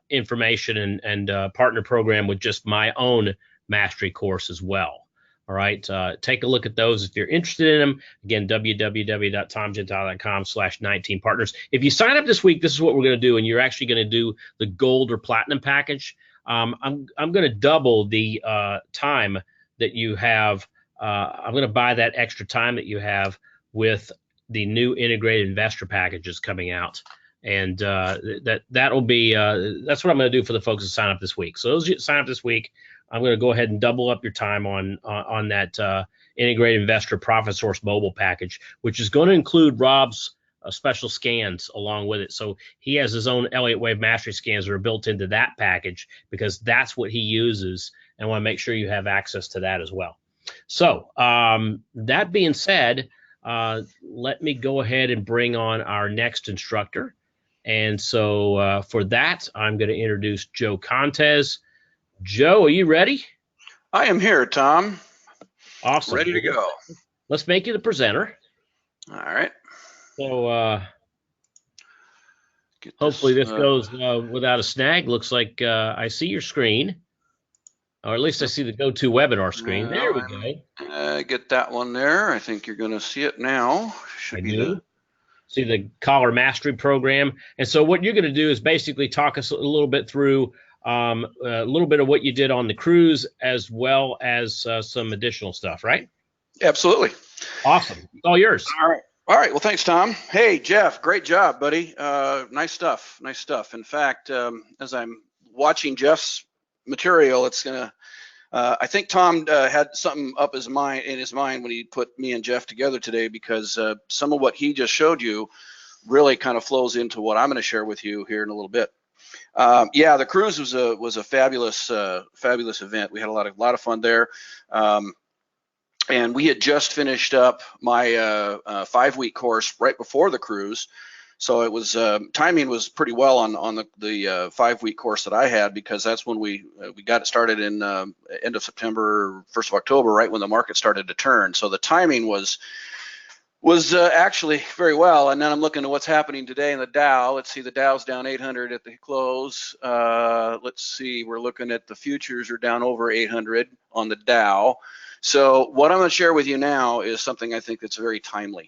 information and partner program with just my own mastery course as well. All right, take a look at those if you're interested in them. Again, www.tomgentile.com/19partners. If you sign up this week, this is what we're going to do, and you're actually going to do the gold or platinum package. I'm going to double the time that you have. I'm going to buy that extra time that you have with the new integrated investor packages coming out, and that'll be that's what I'm going to do for the folks that sign up this week. So those that sign up this week, I'm going to go ahead and double up your time on that integrated investor profit source mobile package, which is going to include Rob's special scans along with it. So he has his own Elliott Wave Mastery scans that are built into that package, because that's what he uses, and I want to make sure you have access to that as well. So that being said, let me go ahead and bring on our next instructor. And so for that, I'm going to introduce Joe Contes. Joe, are you ready? I am here, Tom. Awesome. Ready to go. Let's make you the presenter. All right. So hopefully this goes without a snag. Looks like I see your screen, or at least I see the GoToWebinar screen. There we go. Get that one there. I think you're going to see it now. I do. See the Collar Mastery program. And so what you're going to do is basically talk us a little bit through a little bit of what you did on the cruise, as well as some additional stuff, right? Absolutely. Awesome. It's all yours. All right. Well, thanks, Tom. Hey, Jeff, great job, buddy. Nice stuff. Nice stuff. In fact, as I'm watching Jeff's material, it's going to, I think Tom had something in his mind when he put me and Jeff together today, because some of what he just showed you really kind of flows into what I'm going to share with you here in a little bit. Yeah, the cruise was a fabulous event. We had a lot of fun there, and we had just finished up my 5-week course right before the cruise, so it was timing was pretty well on the 5-week course that I had, because that's when we got it started in end of September, 1st of October, right when the market started to turn. So the timing was actually very well. And then I'm looking at what's happening today in the Dow. Let's see, the Dow's down 800 at the close. Let's see, we're looking at the futures are down over 800 on the Dow. So what I'm going to share with you now is something I think that's very timely.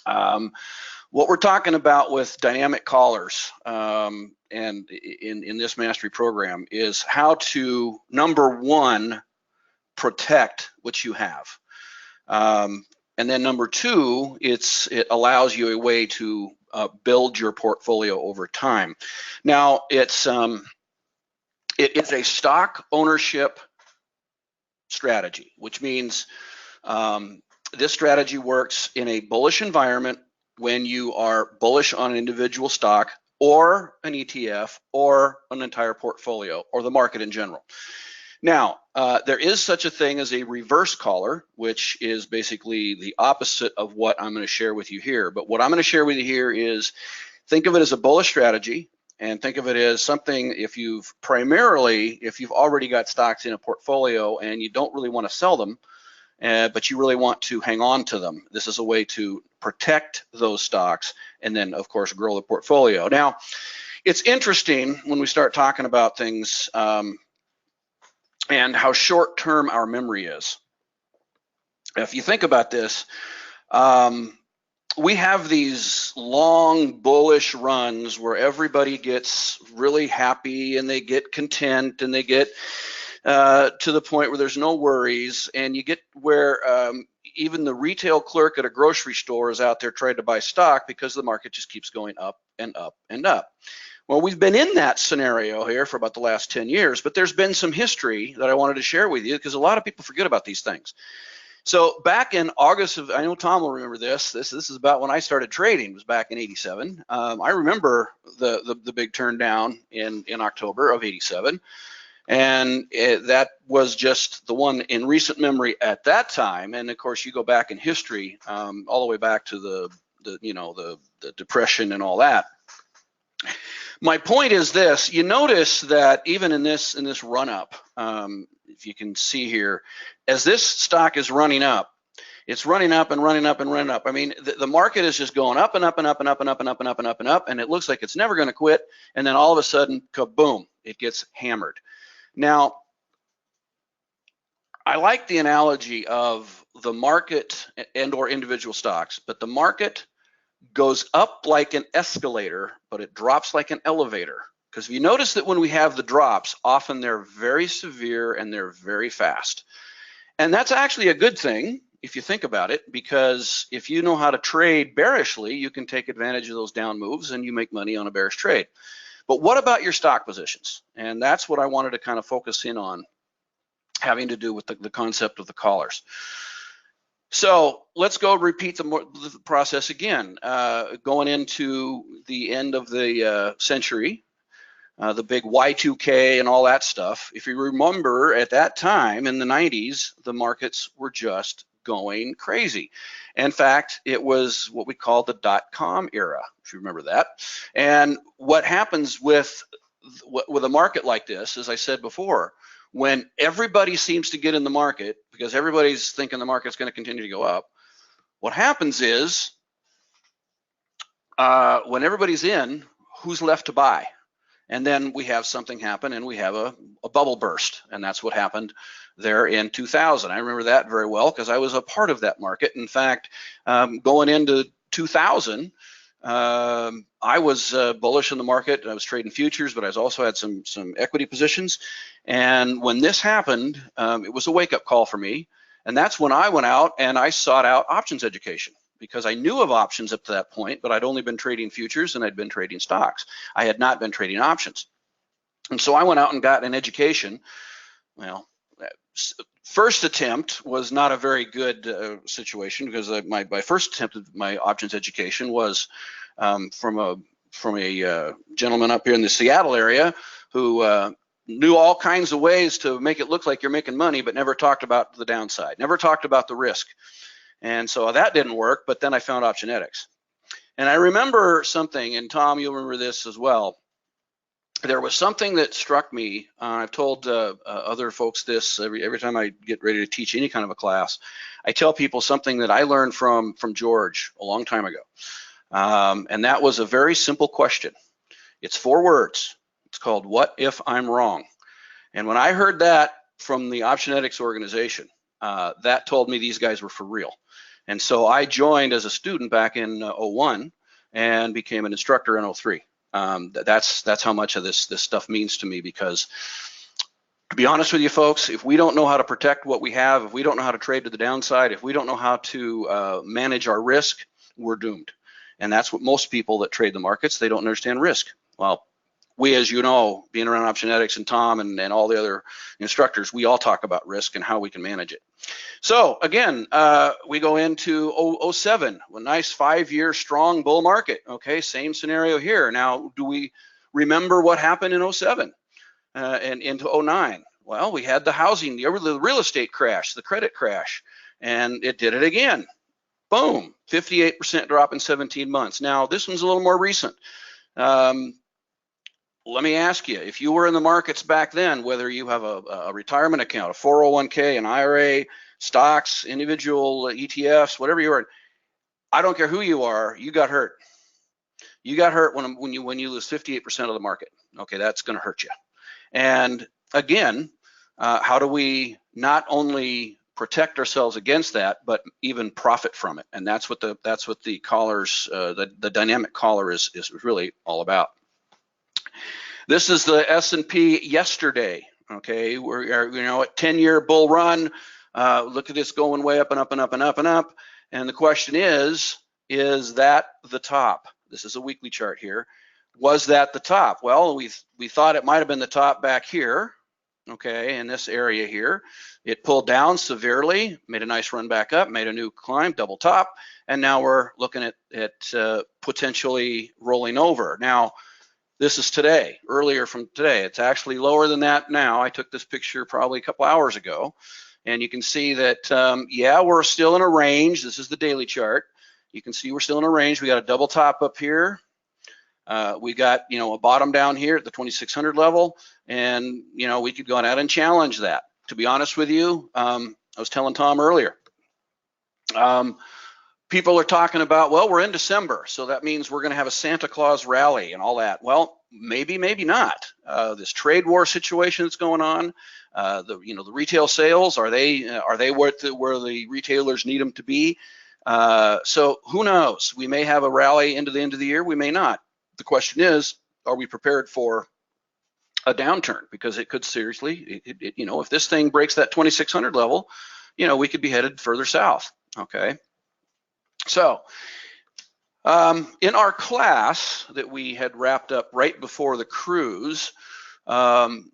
What we're talking about with dynamic callers and in this mastery program is how to, number one, protect what you have. And then number two, it allows you a way to build your portfolio over time. Now, it's It is a stock ownership strategy, which means this strategy works in a bullish environment when you are bullish on an individual stock or an ETF or an entire portfolio or the market in general. Now, there is such a thing as a reverse caller, which is basically the opposite of what I'm going to share with you here. But what I'm going to share with you here is, think of it as a bullish strategy, and think of it as something, if you've already got stocks in a portfolio and you don't really want to sell them, but you really want to hang on to them. This is a way to protect those stocks and then, of course, grow the portfolio. Now, it's interesting when we start talking about things and how short-term our memory is. If you think about this, we have these long bullish runs where everybody gets really happy and they get content and they get to the point where there's no worries, and you get where even the retail clerk at a grocery store is out there trying to buy stock because the market just keeps going up and up and up. Well, we've been in that scenario here for about the last 10 years, but there's been some history that I wanted to share with you because a lot of people forget about these things. So back in August of, I know Tom will remember this. This is about when I started trading. It was back in '87. I remember the big turn down in October of '87, and that was just the one in recent memory at that time. And of course, you go back in history, all the way back to the Depression and all that. My point is this: you notice that even in this run up, if you can see here, as this stock is running up, it's running up and running up and running up. I mean, the market is just going up and up and up and up and up and up and up and up and up, and it looks like it's never going to quit. And then all of a sudden, kaboom! It gets hammered. Now, I like the analogy of the market and/or individual stocks, but the market goes up like an escalator, but it drops like an elevator. Because if you notice that when we have the drops, often they're very severe and they're very fast. And that's actually a good thing if you think about it, because if you know how to trade bearishly, you can take advantage of those down moves and you make money on a bearish trade. But what about your stock positions? And that's what I wanted to kind of focus in on, having to do with the concept of the callers. So let's go repeat the process again. Going into the end of the century, the big Y2K and all that stuff. If you remember, at that time in the 90s, the markets were just going crazy. In fact, it was what we call the dot-com era, if you remember that. And what happens with a market like this, as I said before, when everybody seems to get in the market because everybody's thinking the market's going to continue to go up, what happens is when everybody's in, who's left to buy? And then we have something happen and we have a bubble burst. And that's what happened there in 2000. I remember that very well because I was a part of that market. In fact, going into 2000, I was bullish in the market. I was trading futures, but I also had some equity positions. And when this happened, it was a wake-up call for me. And that's when I went out and I sought out options education, because I knew of options up to that point, but I'd only been trading futures and I'd been trading stocks. I had not been trading options. And so I went out and got an education. Well, first attempt was not a very good situation, because my first attempt at my options education was from a gentleman up here in the Seattle area who knew all kinds of ways to make it look like you're making money, but never talked about the downside, never talked about the risk. And so that didn't work, but then I found Optionetics. And I remember something, and Tom, you'll remember this as well. There was something that struck me. I've told other folks this every time I get ready to teach any kind of a class. I tell people something that I learned from George a long time ago. And that was a very simple question. It's 4 words. It's called, "What if I'm wrong?" And when I heard that from the Optionetics organization, that told me these guys were for real. And so I joined as a student back in '01 and became an instructor in '03. That's how much of this stuff means to me, because to be honest with you folks, if we don't know how to protect what we have, if we don't know how to trade to the downside, if we don't know how to manage our risk, we're doomed. And that's what most people that trade the markets, they don't understand risk. Well, we, as you know, being around Optionetics and Tom and all the other instructors, we all talk about risk and how we can manage it. So again, we go into 07, a nice 5-year strong bull market. Okay, same scenario here. Now, do we remember what happened in 07 and into 09? Well, we had the housing, the real estate crash, the credit crash, and it did it again. Boom, 58% drop in 17 months. Now, this one's a little more recent. Let me ask you, if you were in the markets back then, whether you have a retirement account, a 401k, an IRA, stocks, individual ETFs, whatever you are, I don't care who you are, you got hurt. You got hurt when you lose 58% of the market. Okay, that's going to hurt you. And again, how do we not only protect ourselves against that, but even profit from it? And that's what the collars, the dynamic collar is really all about. This is the S&P yesterday. Okay, we're at 10-year bull run. Look at this going way up and up and up and up and up. And the question is that the top? This is a weekly chart here. Was that the top? Well, we thought it might have been the top back here. Okay, in this area here. It pulled down severely, made a nice run back up, made a new climb, double top, and now we're looking at potentially rolling over. Now, this is today, earlier from today. It's actually lower than that now. I took this picture probably a couple hours ago, and you can see that, yeah, we're still in a range. This is the daily chart. You can see we're still in a range. We got a double top up here. We got, a bottom down here at the 2600 level, and, we could go out and challenge that. To be honest with you, I was telling Tom earlier, people are talking about, well, we're in December, so that means we're going to have a Santa Claus rally and all that. Well, maybe not. This trade war situation that's going on, the retail sales, are they where the retailers need them to be? So who knows? We may have a rally into the end of the year. We may not. The question is, are we prepared for a downturn? Because it could seriously, if this thing breaks that 2600 level, we could be headed further south. Okay. So in our class that we had wrapped up right before the cruise,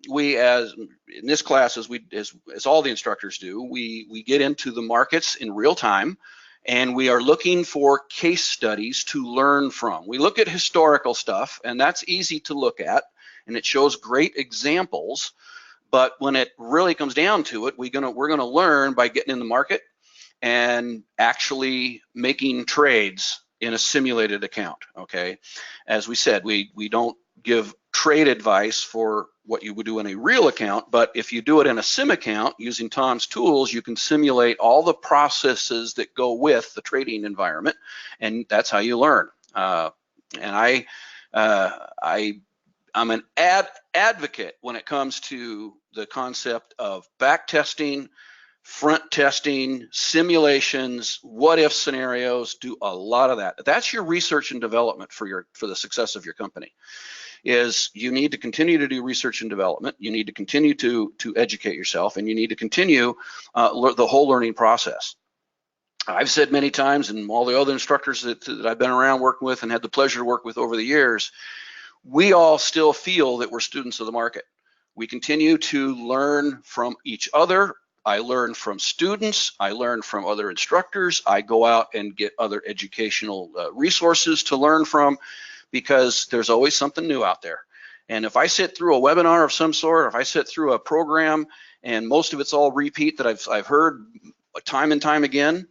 we, as in this class, as all the instructors do, we get into the markets in real time, and we are looking for case studies to learn from. We look at historical stuff, and that's easy to look at, and it shows great examples. But when it really comes down to it, we're gonna learn by getting in the market and actually making trades in a simulated account. Okay, as we said, we don't give trade advice for what you would do in a real account, but if you do it in a sim account using Tom's tools, you can simulate all the processes that go with the trading environment, and that's how you learn. And I'm an advocate when it comes to the concept of back testing, front testing, simulations, what if scenarios. Do a lot of that. That's your research and development for the success of your company. Is you need to continue to do research and development. You need to continue to educate yourself, and you need to continue the whole learning process. I've said many times, and all the other instructors that I've been around working with and had the pleasure to work with over the years, we all still feel that we're students of the market. We continue to learn from each other. I learn from students. I learn from other instructors. I go out and get other educational resources to learn from, because there's always something new out there. And if I sit through a webinar of some sort, or if I sit through a program and most of it's all repeat that I've heard time and time again,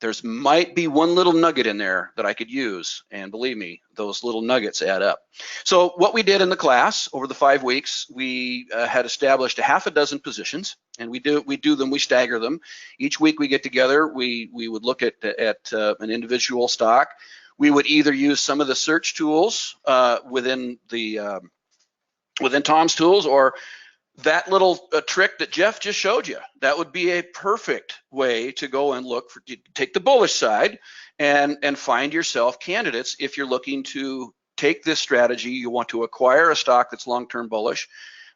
there's might be one little nugget in there that I could use, and believe me, those little nuggets add up. So what we did in the class over the 5 weeks, we had established a half a dozen positions, and we stagger them. Each week we get together, we would look at an individual stock. We would either use some of the search tools within Tom's tools, or that little trick that Jeff just showed you. That would be a perfect way to go and look for, take the bullish side and find yourself candidates. If you're looking to take this strategy, you want to acquire a stock that's long-term bullish,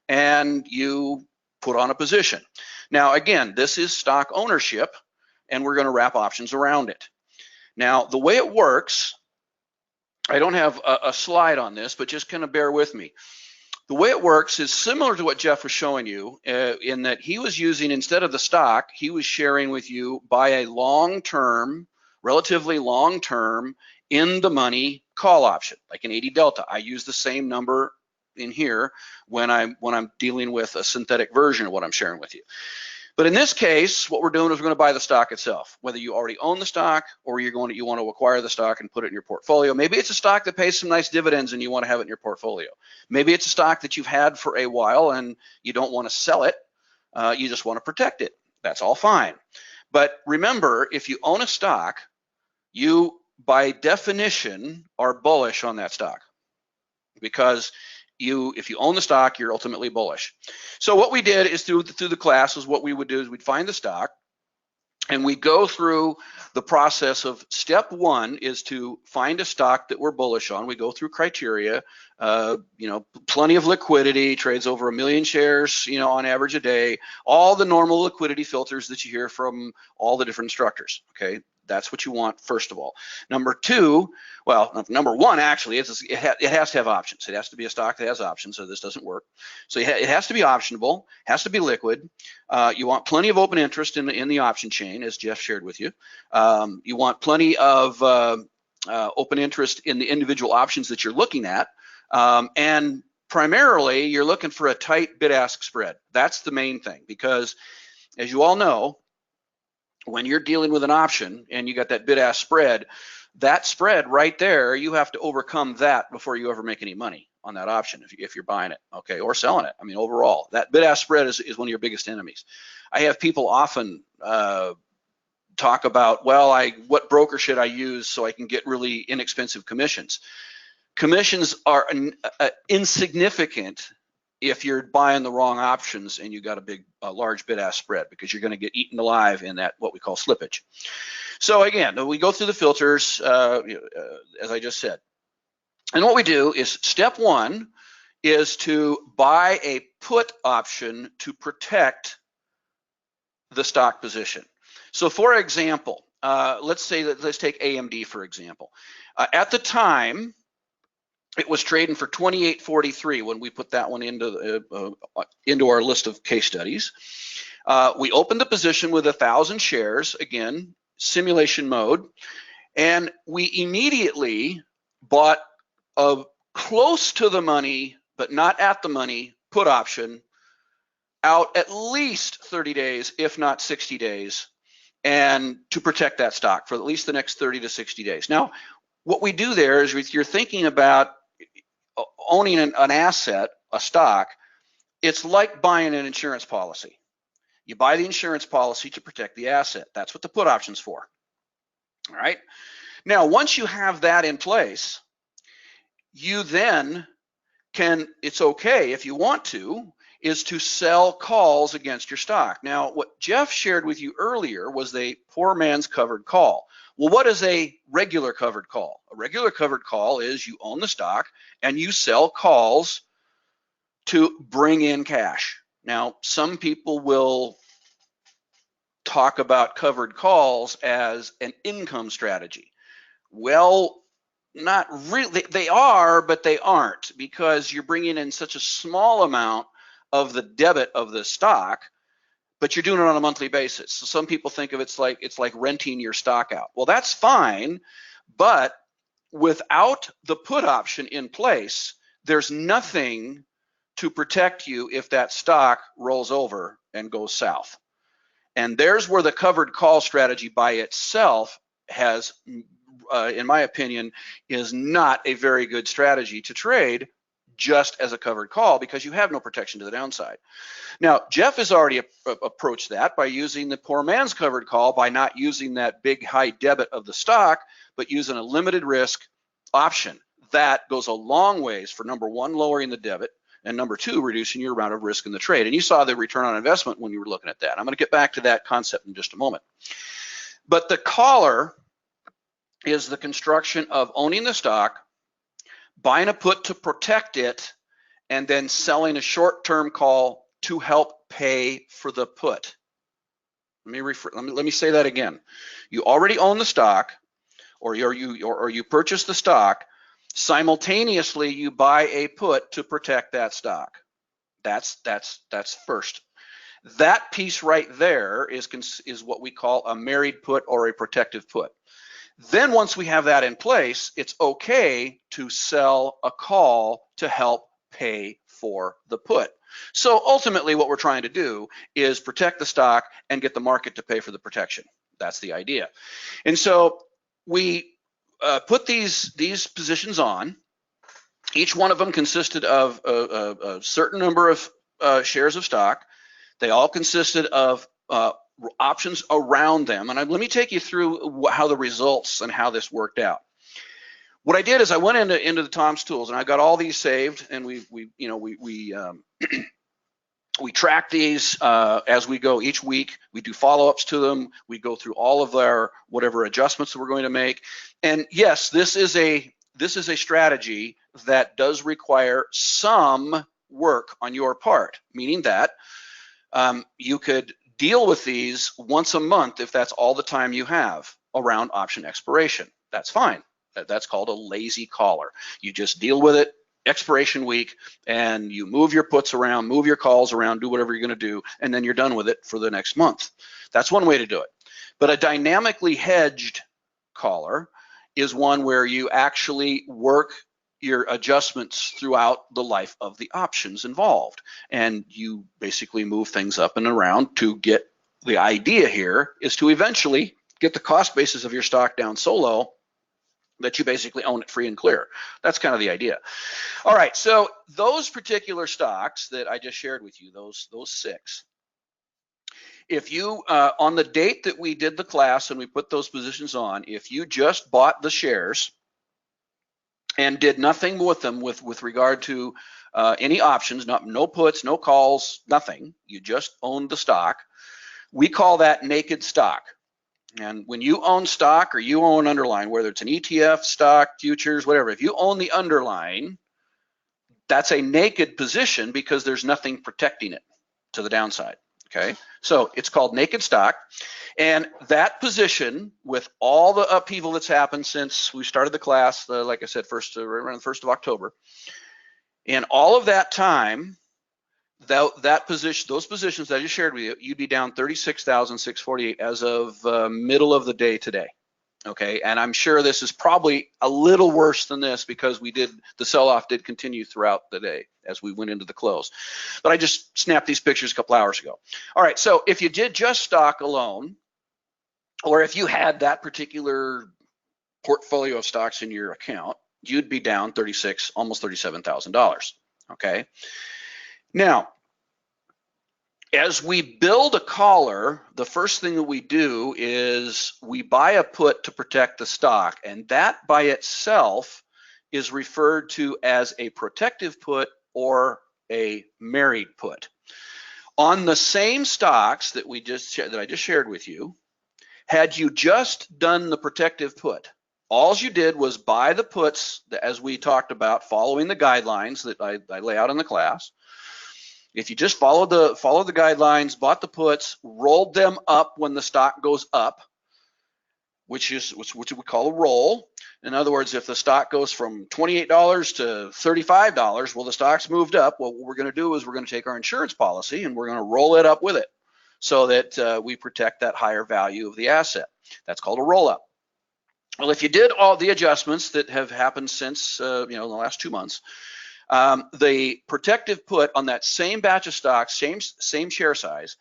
and you put on a position. Now, again, this is stock ownership, and we're going to wrap options around it. Now, the way it works, I don't have a slide on this, but just kind of bear with me. The way it works is similar to what Jeff was showing you, in that he was using, instead of the stock, he was sharing with you buy a long-term, relatively long-term, in the money call option, like an 80 delta. I use the same number in here when I'm dealing with a synthetic version of what I'm sharing with you. But in this case, what we're doing is we're going to buy the stock itself, whether you already own the stock or you want to acquire the stock and put it in your portfolio. Maybe it's a stock that pays some nice dividends and you want to have it in your portfolio. Maybe it's a stock that you've had for a while and you don't want to sell it. You just want to protect it. That's all fine. But remember, if you own a stock, you by definition are bullish on that stock, because if you own the stock, you're ultimately bullish. So what we did is through the class is what we would do is we'd find the stock, and we go through the process of step one is to find a stock that we're bullish on. We go through criteria, plenty of liquidity, trades over 1 million shares, on average a day, all the normal liquidity filters that you hear from all the different instructors, okay? That's what you want, first of all. Number two, well, number one, actually, it has to have options. It has to be a stock that has options, so this doesn't work. So it has to be optionable, has to be liquid. You want plenty of open interest in the option chain, as Jeff shared with you. You want plenty of open interest in the individual options that you're looking at. And primarily, you're looking for a tight bid-ask spread. That's the main thing, because as you all know, when you're dealing with an option and you got that bid-ask spread, that spread right there, you have to overcome that before you ever make any money on that option if you're buying it, okay, or selling it. I mean, overall, that bid-ask spread is one of your biggest enemies. I have people often talk about, well, what broker should I use so I can get really inexpensive commissions? Commissions are insignificant if you're buying the wrong options and you got a large bid-ask spread, because you're going to get eaten alive in that what we call slippage. So again, we go through the filters, as I just said. And what we do is step one is to buy a put option to protect the stock position. So for example, let's take AMD for example. At the time, it was trading for 28.43 when we put that one into our list of case studies. We opened the position with 1,000 shares, again, simulation mode, and we immediately bought a close to the money, but not at the money, put option out at least 30 days, if not 60 days, and to protect that stock for at least the next 30 to 60 days. Now, what we do there is you're thinking about owning an asset, a stock. It's like buying an insurance policy. You buy the insurance policy to protect the asset. That's what the put option's for. All right. Now, once you have that in place, you then it's okay if you want to, is to sell calls against your stock. Now, what Jeff shared with you earlier was a poor man's covered call. Well, what is a regular covered call? A regular covered call is you own the stock and you sell calls to bring in cash. Now, some people will talk about covered calls as an income strategy. Well, not really. They are, but they aren't, because you're bringing in such a small amount of the debit of the stock, but you're doing it on a monthly basis. So some people think of it's like renting your stock out. Well, that's fine, but without the put option in place, there's nothing to protect you if that stock rolls over and goes south. And there's where the covered call strategy by itself has, in my opinion, is not a very good strategy to trade just as a covered call, because you have no protection to the downside. Now, Jeff has already approached that by using the poor man's covered call, by not using that big high debit of the stock, but using a limited risk option. That goes a long ways for, number one, lowering the debit, and number two, reducing your amount of risk in the trade. And you saw the return on investment when you were looking at that. I'm going to get back to that concept in just a moment. But the caller is the construction of owning the stock, buying a put to protect it, and then selling a short-term call to help pay for the put. Let me say that again. You already own the stock, or you purchase the stock. Simultaneously, you buy a put to protect that stock. That's first. That piece right there is what we call a married put or a protective put. Then once we have that in place, it's okay to sell a call to help pay for the put. So ultimately what we're trying to do is protect the stock and get the market to pay for the protection. That's the idea. And so we put these positions on. Each one of them consisted of a certain number of shares of stock. They all consisted of options around them. And let me take you through how the results and how this worked out. What I did is I went into the Tom's tools, and I got all these saved, and we track these as we go each week. We do follow-ups to them. We go through all of our whatever adjustments that we're going to make. And yes, this is a strategy that does require some work on your part, meaning that you could deal with these once a month if that's all the time you have around option expiration. That's fine. That's called a lazy caller. You just deal with it expiration week, and you move your puts around, move your calls around, do whatever you're going to do, and then you're done with it for the next month. That's one way to do it. But a dynamically hedged caller is one where you actually work your adjustments throughout the life of the options involved, and you basically move things up and around to get the idea here is to eventually get the cost basis of your stock down so low that you basically own it free and clear. That's kind of the idea. All right, so those particular stocks that I just shared with you, those 6, if you on the date that we did the class and we put those positions on, if you just bought the shares and did nothing with them with regard to any options, no puts, no calls, nothing, you just owned the stock, we call that naked stock. And when you own stock or you own underlying, whether it's an ETF, stock, futures, whatever, if you own the underlying, that's a naked position because there's nothing protecting it to the downside. Okay, so it's called naked stock. And that position, with all the upheaval that's happened since we started the class, like I said, around the 1st of October, and all of that time, those positions that I just shared with you, you'd be down 36,648 as of middle of the day today. Okay, and I'm sure this is probably a little worse than this because the sell-off did continue throughout the day as we went into the close. But I just snapped these pictures a couple hours ago. All right, so if you did just stock alone, or if you had that particular portfolio of stocks in your account, you'd be down almost $37,000. Okay. Now, as we build a caller, the first thing that we do is we buy a put to protect the stock, and that by itself is referred to as a protective put or a married put. On the same stocks that I just shared with you, had you just done the protective put, all you did was buy the puts as we talked about, following the guidelines that I lay out in the class. If you just followed the guidelines, bought the puts, rolled them up when the stock goes up, which we call a roll. In other words, if the stock goes from $28 to $35, well, the stock's moved up. Well, what we're going to do is we're going to take our insurance policy and we're going to roll it up with it so that we protect that higher value of the asset. That's called a roll up. Well, if you did all the adjustments that have happened since the last 2 months, the protective put on that same batch of stocks, same share size,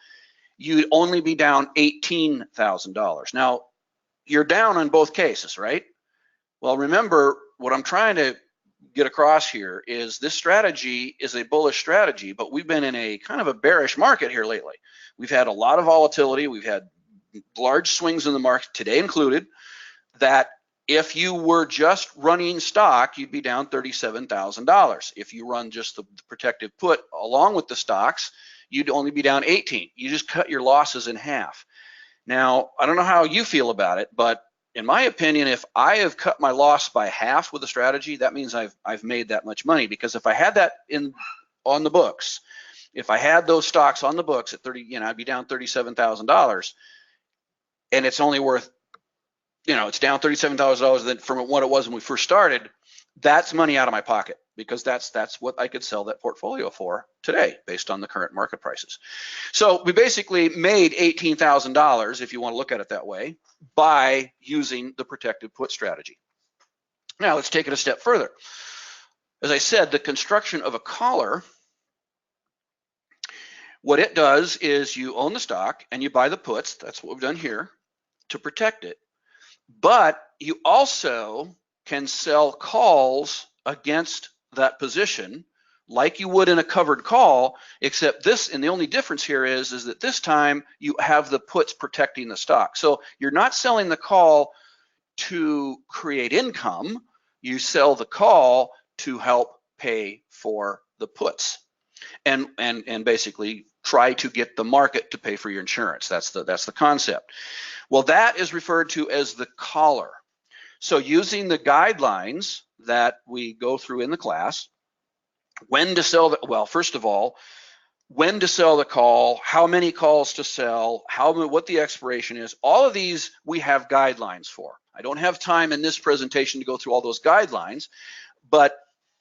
you'd only be down $18,000. Now, you're down in both cases, right? Well, remember, what I'm trying to get across here is this strategy is a bullish strategy, but we've been in a kind of a bearish market here lately. We've had a lot of volatility. We've had large swings in the market, today included, that if you were just running stock, you'd be down $37,000. If you run just the protective put along with the stocks, you'd only be down 18. You just cut your losses in half. Now, I don't know how you feel about it, but in my opinion, if I have cut my loss by half with a strategy, that means I've made that much money. Because if I had that on the books, if I had those stocks on the books at I'd be down $37,000, and it's only worth, it's down $37,000 from what it was when we first started. that's money out of my pocket, because that's what I could sell that portfolio for today based on the current market prices. So we basically made $18,000, if you want to look at it that way, by using the protected put strategy. Now let's take it a step further. As I said, the construction of a collar, what it does is you own the stock and you buy the puts. That's what we've done here to protect it. But you also can sell calls against that position like you would in a covered call, except this, and the only difference here is that this time you have the puts protecting the stock. So you're not selling the call to create income, you sell the call to help pay for the puts and basically try to get the market to pay for your insurance. That's the concept. Well, that is referred to as the collar. So using the guidelines that we go through in the class, when to sell the, well, first of all, when to sell the call, how many calls to sell, what the expiration is, all of these we have guidelines for. I don't have time in this presentation to go through all those guidelines, but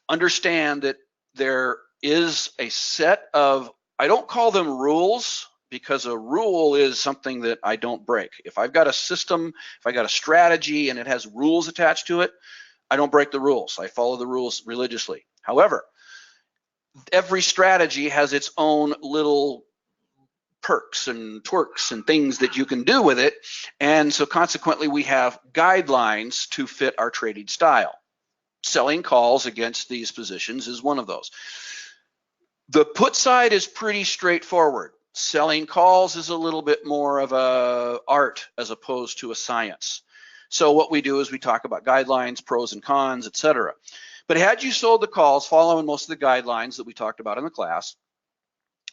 understand that there is a set of, I don't call them rules, because a rule is something that I don't break. If I've got a system, if I got a strategy and it has rules attached to it, I don't break the rules. I follow the rules religiously. However, every strategy has its own little perks and twerks and things that you can do with it. And so consequently, we have guidelines to fit our trading style. Selling calls against these positions is one of those. The put side is pretty straightforward. Selling calls is a little bit more of a art as opposed to a science. So what we do is we talk about guidelines, pros and cons, etc. But had you sold the calls following most of the guidelines that we talked about in the class,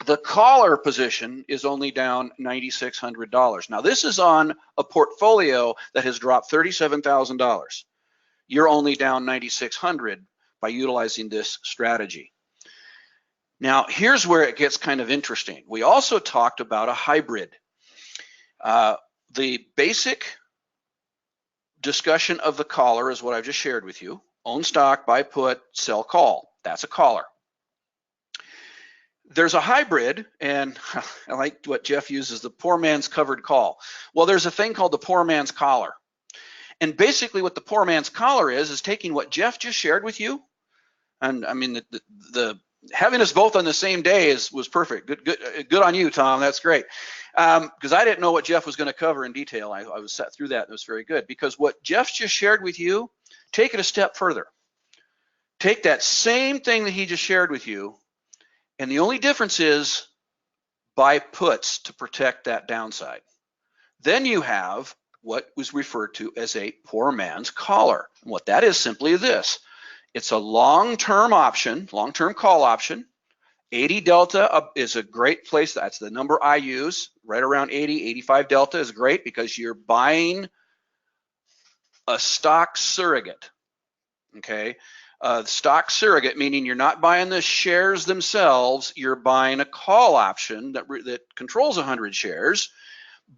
the collar position is only down $9,600. Now this is on a portfolio that has dropped $37,000. You're only down $9,600 by utilizing this strategy. Now here's where it gets kind of interesting. We also talked about a hybrid. The basic discussion of the collar is what I've just shared with you. Own stock, buy put, sell call. That's a collar. There's a hybrid, and I like what Jeff uses, the poor man's covered call. Well, there's a thing called the poor man's collar. And basically what the poor man's collar is taking what Jeff just shared with you. And I mean, the having us both on the same day was perfect. Good on you, Tom. That's great. Because I didn't know what Jeff was going to cover in detail. I was sat through that, and it was very good. Because what Jeff just shared with you, take it a step further. Take that same thing that he just shared with you, and the only difference is buy puts to protect that downside. Then you have what was referred to as a poor man's collar. And what that is simply this. It's a long-term option, long-term call option. 80 delta is a great place. That's the number I use. Right around 80, 85 delta is great because you're buying a stock surrogate, okay? Stock surrogate, meaning you're not buying the shares themselves, you're buying a call option that controls 100 shares,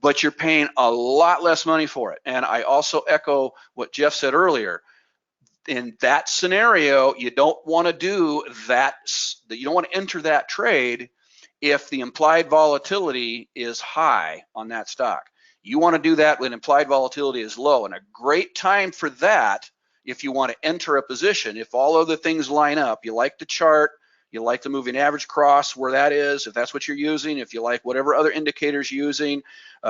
but you're paying a lot less money for it. And I also echo what Jeff said earlier. In that scenario, you don't want to do that, you don't want to enter that trade if the implied volatility is high on that stock. You want to do that when implied volatility is low, and a great time for that, if you want to enter a position, if all other things line up, you like the chart, you like the moving average cross where that is, if that's what you're using, if you like whatever other indicators you're using,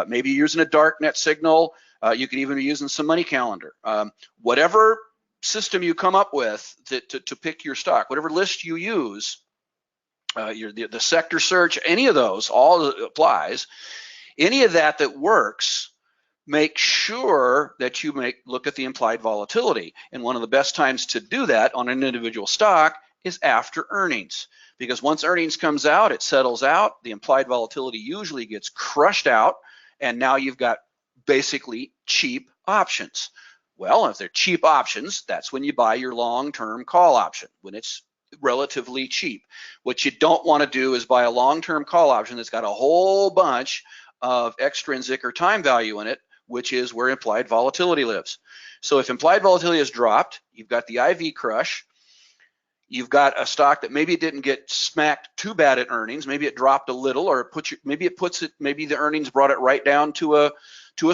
maybe you're using a dark net signal, you could even be using some money calendar. Whatever system you come up with to pick your stock, whatever list you use, the sector search, any of those, all applies. Any of that works, make sure that you look at the implied volatility. And one of the best times to do that on an individual stock is after earnings. Because once earnings comes out, it settles out, the implied volatility usually gets crushed out, and now you've got basically cheap options. Well, if they're cheap options, that's when you buy your long-term call option, when it's relatively cheap. What you don't want to do is buy a long-term call option that's got a whole bunch of extrinsic or time value in it, which is where implied volatility lives. So if implied volatility has dropped, you've got the IV crush, you've got a stock that maybe it didn't get smacked too bad at earnings, maybe it dropped a little, or maybe the earnings brought it right down to a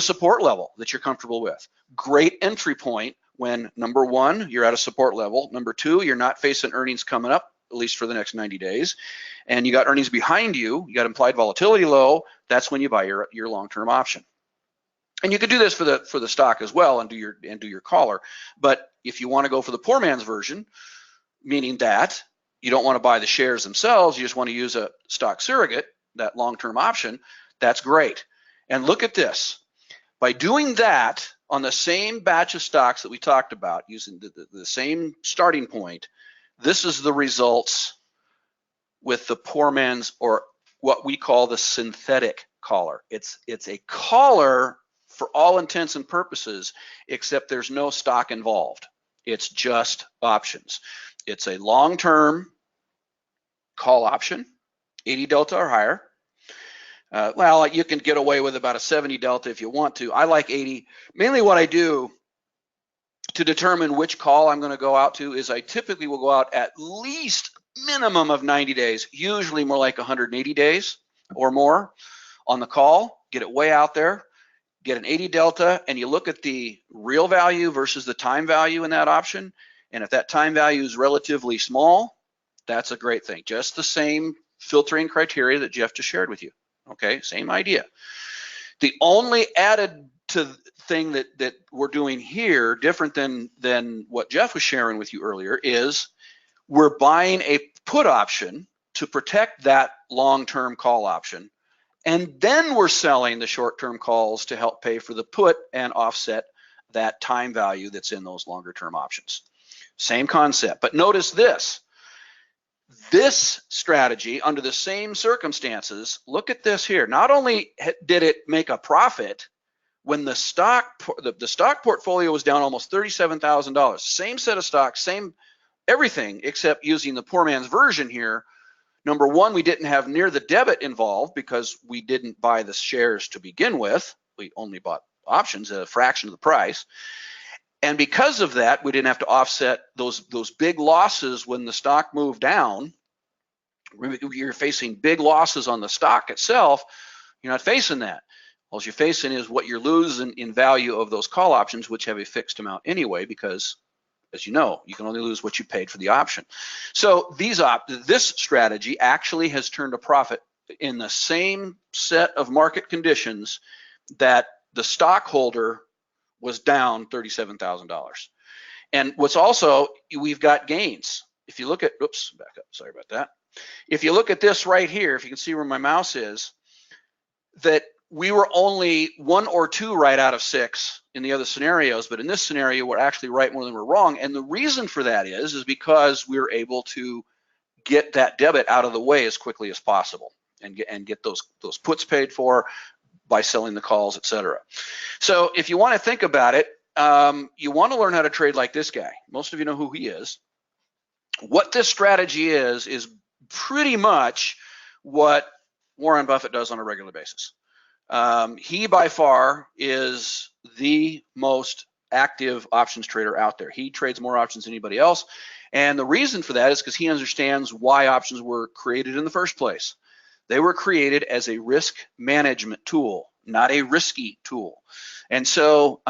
support level that you're comfortable with. Great entry point when, number one, you're at a support level, number two, you're not facing earnings coming up, at least for the next 90 days, and you got earnings behind you, you got implied volatility low. That's when you buy your long-term option. And you could do this for the stock as well and do your collar. But if you want to go for the poor man's version, meaning that you don't want to buy the shares themselves, you just want to use a stock surrogate, that long-term option, that's great. And look at this. By doing that on the same batch of stocks that we talked about, using the same starting point, this is the results with the poor man's, or what we call the synthetic collar. It's a collar for all intents and purposes, except there's no stock involved. It's just options. It's a long-term call option, 80 delta or higher. Well, you can get away with about a 70 delta if you want to. I like 80. Mainly what I do to determine which call I'm going to go out to is I typically will go out at least minimum of 90 days, usually more like 180 days or more on the call, get it way out there, get an 80 delta, and you look at the real value versus the time value in that option. And if that time value is relatively small, that's a great thing. Just the same filtering criteria that Jeff just shared with you. Okay, same idea. The only added thing that we're doing here, different than what Jeff was sharing with you earlier, is we're buying a put option to protect that long-term call option, and then we're selling the short-term calls to help pay for the put and offset that time value that's in those longer-term options. Same concept, but notice this. This strategy, under the same circumstances, look at this here. Not only did it make a profit when the stock portfolio was down almost $37,000, same set of stocks, same everything, except using the poor man's version here. Number one, we didn't have near the debit involved because we didn't buy the shares to begin with. We only bought options at a fraction of the price. And because of that, we didn't have to offset those big losses when the stock moved down. You're facing big losses on the stock itself. You're not facing that. All you're facing is what you're losing in value of those call options, which have a fixed amount anyway, because, as you know, you can only lose what you paid for the option. So this strategy actually has turned a profit in the same set of market conditions that the stockholder was down $37,000. And what's also, we've got gains. If you look at, oops, back up, sorry about that. If you look at this right here, if you can see where my mouse is, that we were only 1 or 2 right out of 6 in the other scenarios, but in this scenario, we're actually right more than we're wrong. And the reason for that is because we were able to get that debit out of the way as quickly as possible and get those puts paid for by selling the calls, etc. So if you want to think about it, you want to learn how to trade like this guy. Most of you know who he is. What this strategy is pretty much what Warren Buffett does on a regular basis. He by far is the most active options trader out there. He trades more options than anybody else. And the reason for that is because he understands why options were created in the first place. They were created as a risk management tool, not a risky tool. And so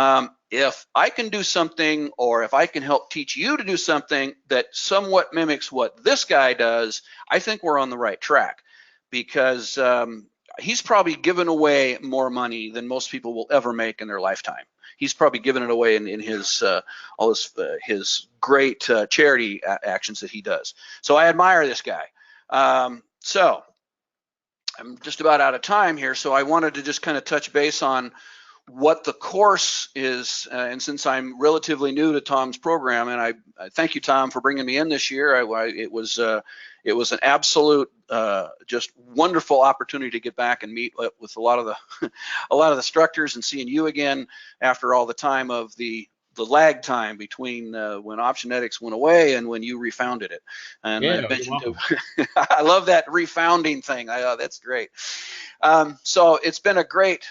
if I can do something, or if I can help teach you to do something that somewhat mimics what this guy does, I think we're on the right track, because he's probably given away more money than most people will ever make in their lifetime. He's probably given it away in his all his great charity actions that he does. So I admire this guy. So I'm just about out of time here, so I wanted to just kind of touch base on what the course is, and since I'm relatively new to Tom's program, and I thank you, Tom, for bringing me in this year. It was an absolute just wonderful opportunity to get back and meet with a lot of the instructors and seeing you again after all the time of the the lag time between when Optionetics went away and when you refounded it. And Yeah, I you're mentioned welcome. I love that refounding thing. That's great. So it's been a great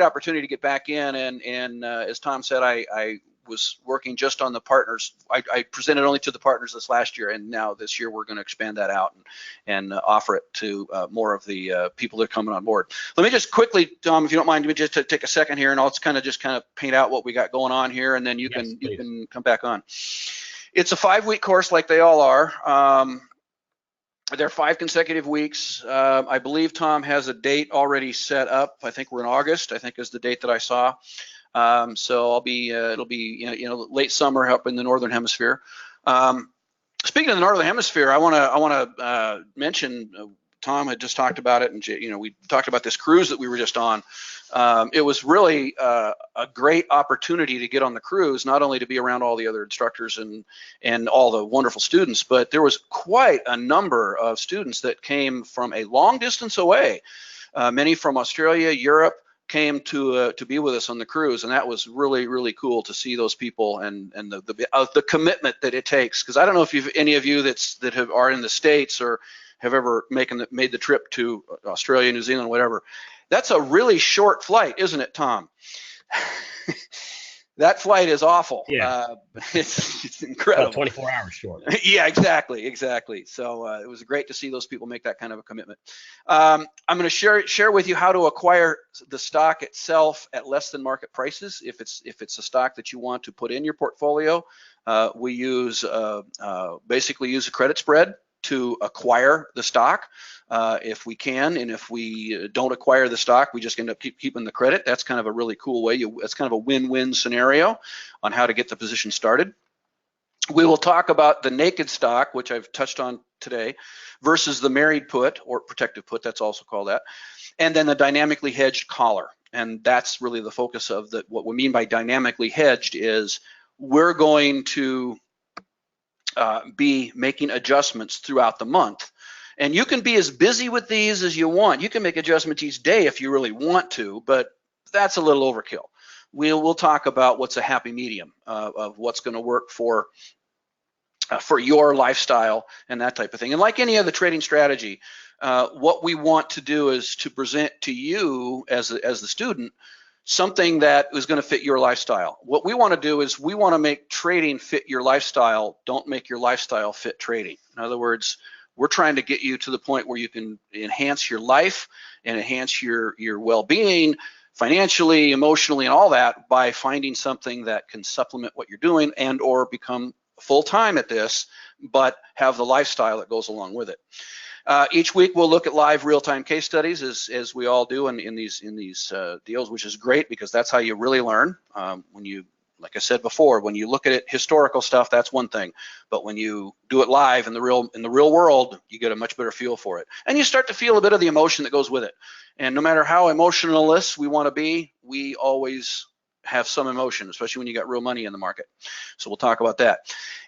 opportunity to get back in. And as Tom said, I was working just on the partners. I presented only to the partners this last year, and now this year we're going to expand that out and offer it to more of the people that are coming on board. Let me just quickly, Tom, if you don't mind, let me just take a second here, and I'll just kind of paint out what we got going on here, and then you Yes, please. can come back on. It's a 5-week course, like they all are. They're 5 consecutive weeks. I believe Tom has a date already set up. I think we're in August, I think is the date that I saw. So I'll be, it'll be, late summer up in the Northern Hemisphere. Speaking of the Northern Hemisphere, I want to mention, Tom had just talked about it, and we talked about this cruise that we were just on. It was really a great opportunity to get on the cruise, not only to be around all the other instructors and all the wonderful students, but there was quite a number of students that came from a long distance away, many from Australia, Europe, came to be with us on the cruise, and that was really, really cool to see those people and the commitment that it takes. Because I don't know if any of you that are in the States or have ever made the trip to Australia, New Zealand, whatever. That's a really short flight, isn't it, Tom? That flight is awful. Yeah. It's incredible. About 24 hours short. Yeah, exactly. So it was great to see those people make that kind of a commitment. I'm going to share with you how to acquire the stock itself at less than market prices. If it's a stock that you want to put in your portfolio, we basically use a credit spread to acquire the stock if we can, and if we don't acquire the stock, we just end up keeping the credit. That's kind of a really cool way. That's kind of a win-win scenario on how to get the position started. We will talk about the naked stock, which I've touched on today, versus the married put or protective put, that's also called that, and then the dynamically hedged collar. And that's really the focus of what we mean by dynamically hedged is we're going to be making adjustments throughout the month. And you can be as busy with these as you want. You can make adjustments each day if you really want to, but that's a little overkill. We'll talk about what's a happy medium of what's going to work for your lifestyle and that type of thing. And like any other trading strategy, what we want to do is to present to you as the student something that is going to fit your lifestyle. What we want to do is we want to make trading fit your lifestyle. Don't make your lifestyle fit trading. In other words, we're trying to get you to the point where you can enhance your life and enhance your well-being financially, emotionally, and all that by finding something that can supplement what you're doing and or become full-time at this, but have the lifestyle that goes along with it. Each week we'll look at live real-time case studies as we all do in these deals, which is great because that's how you really learn. When you, like I said before, when you look at it historical stuff, that's one thing, but when you do it live in the real world, you get a much better feel for it, and you start to feel a bit of the emotion that goes with it. And no matter how emotionalist we want to be, we always have some emotion, especially when you got real money in the market. So we'll talk about that.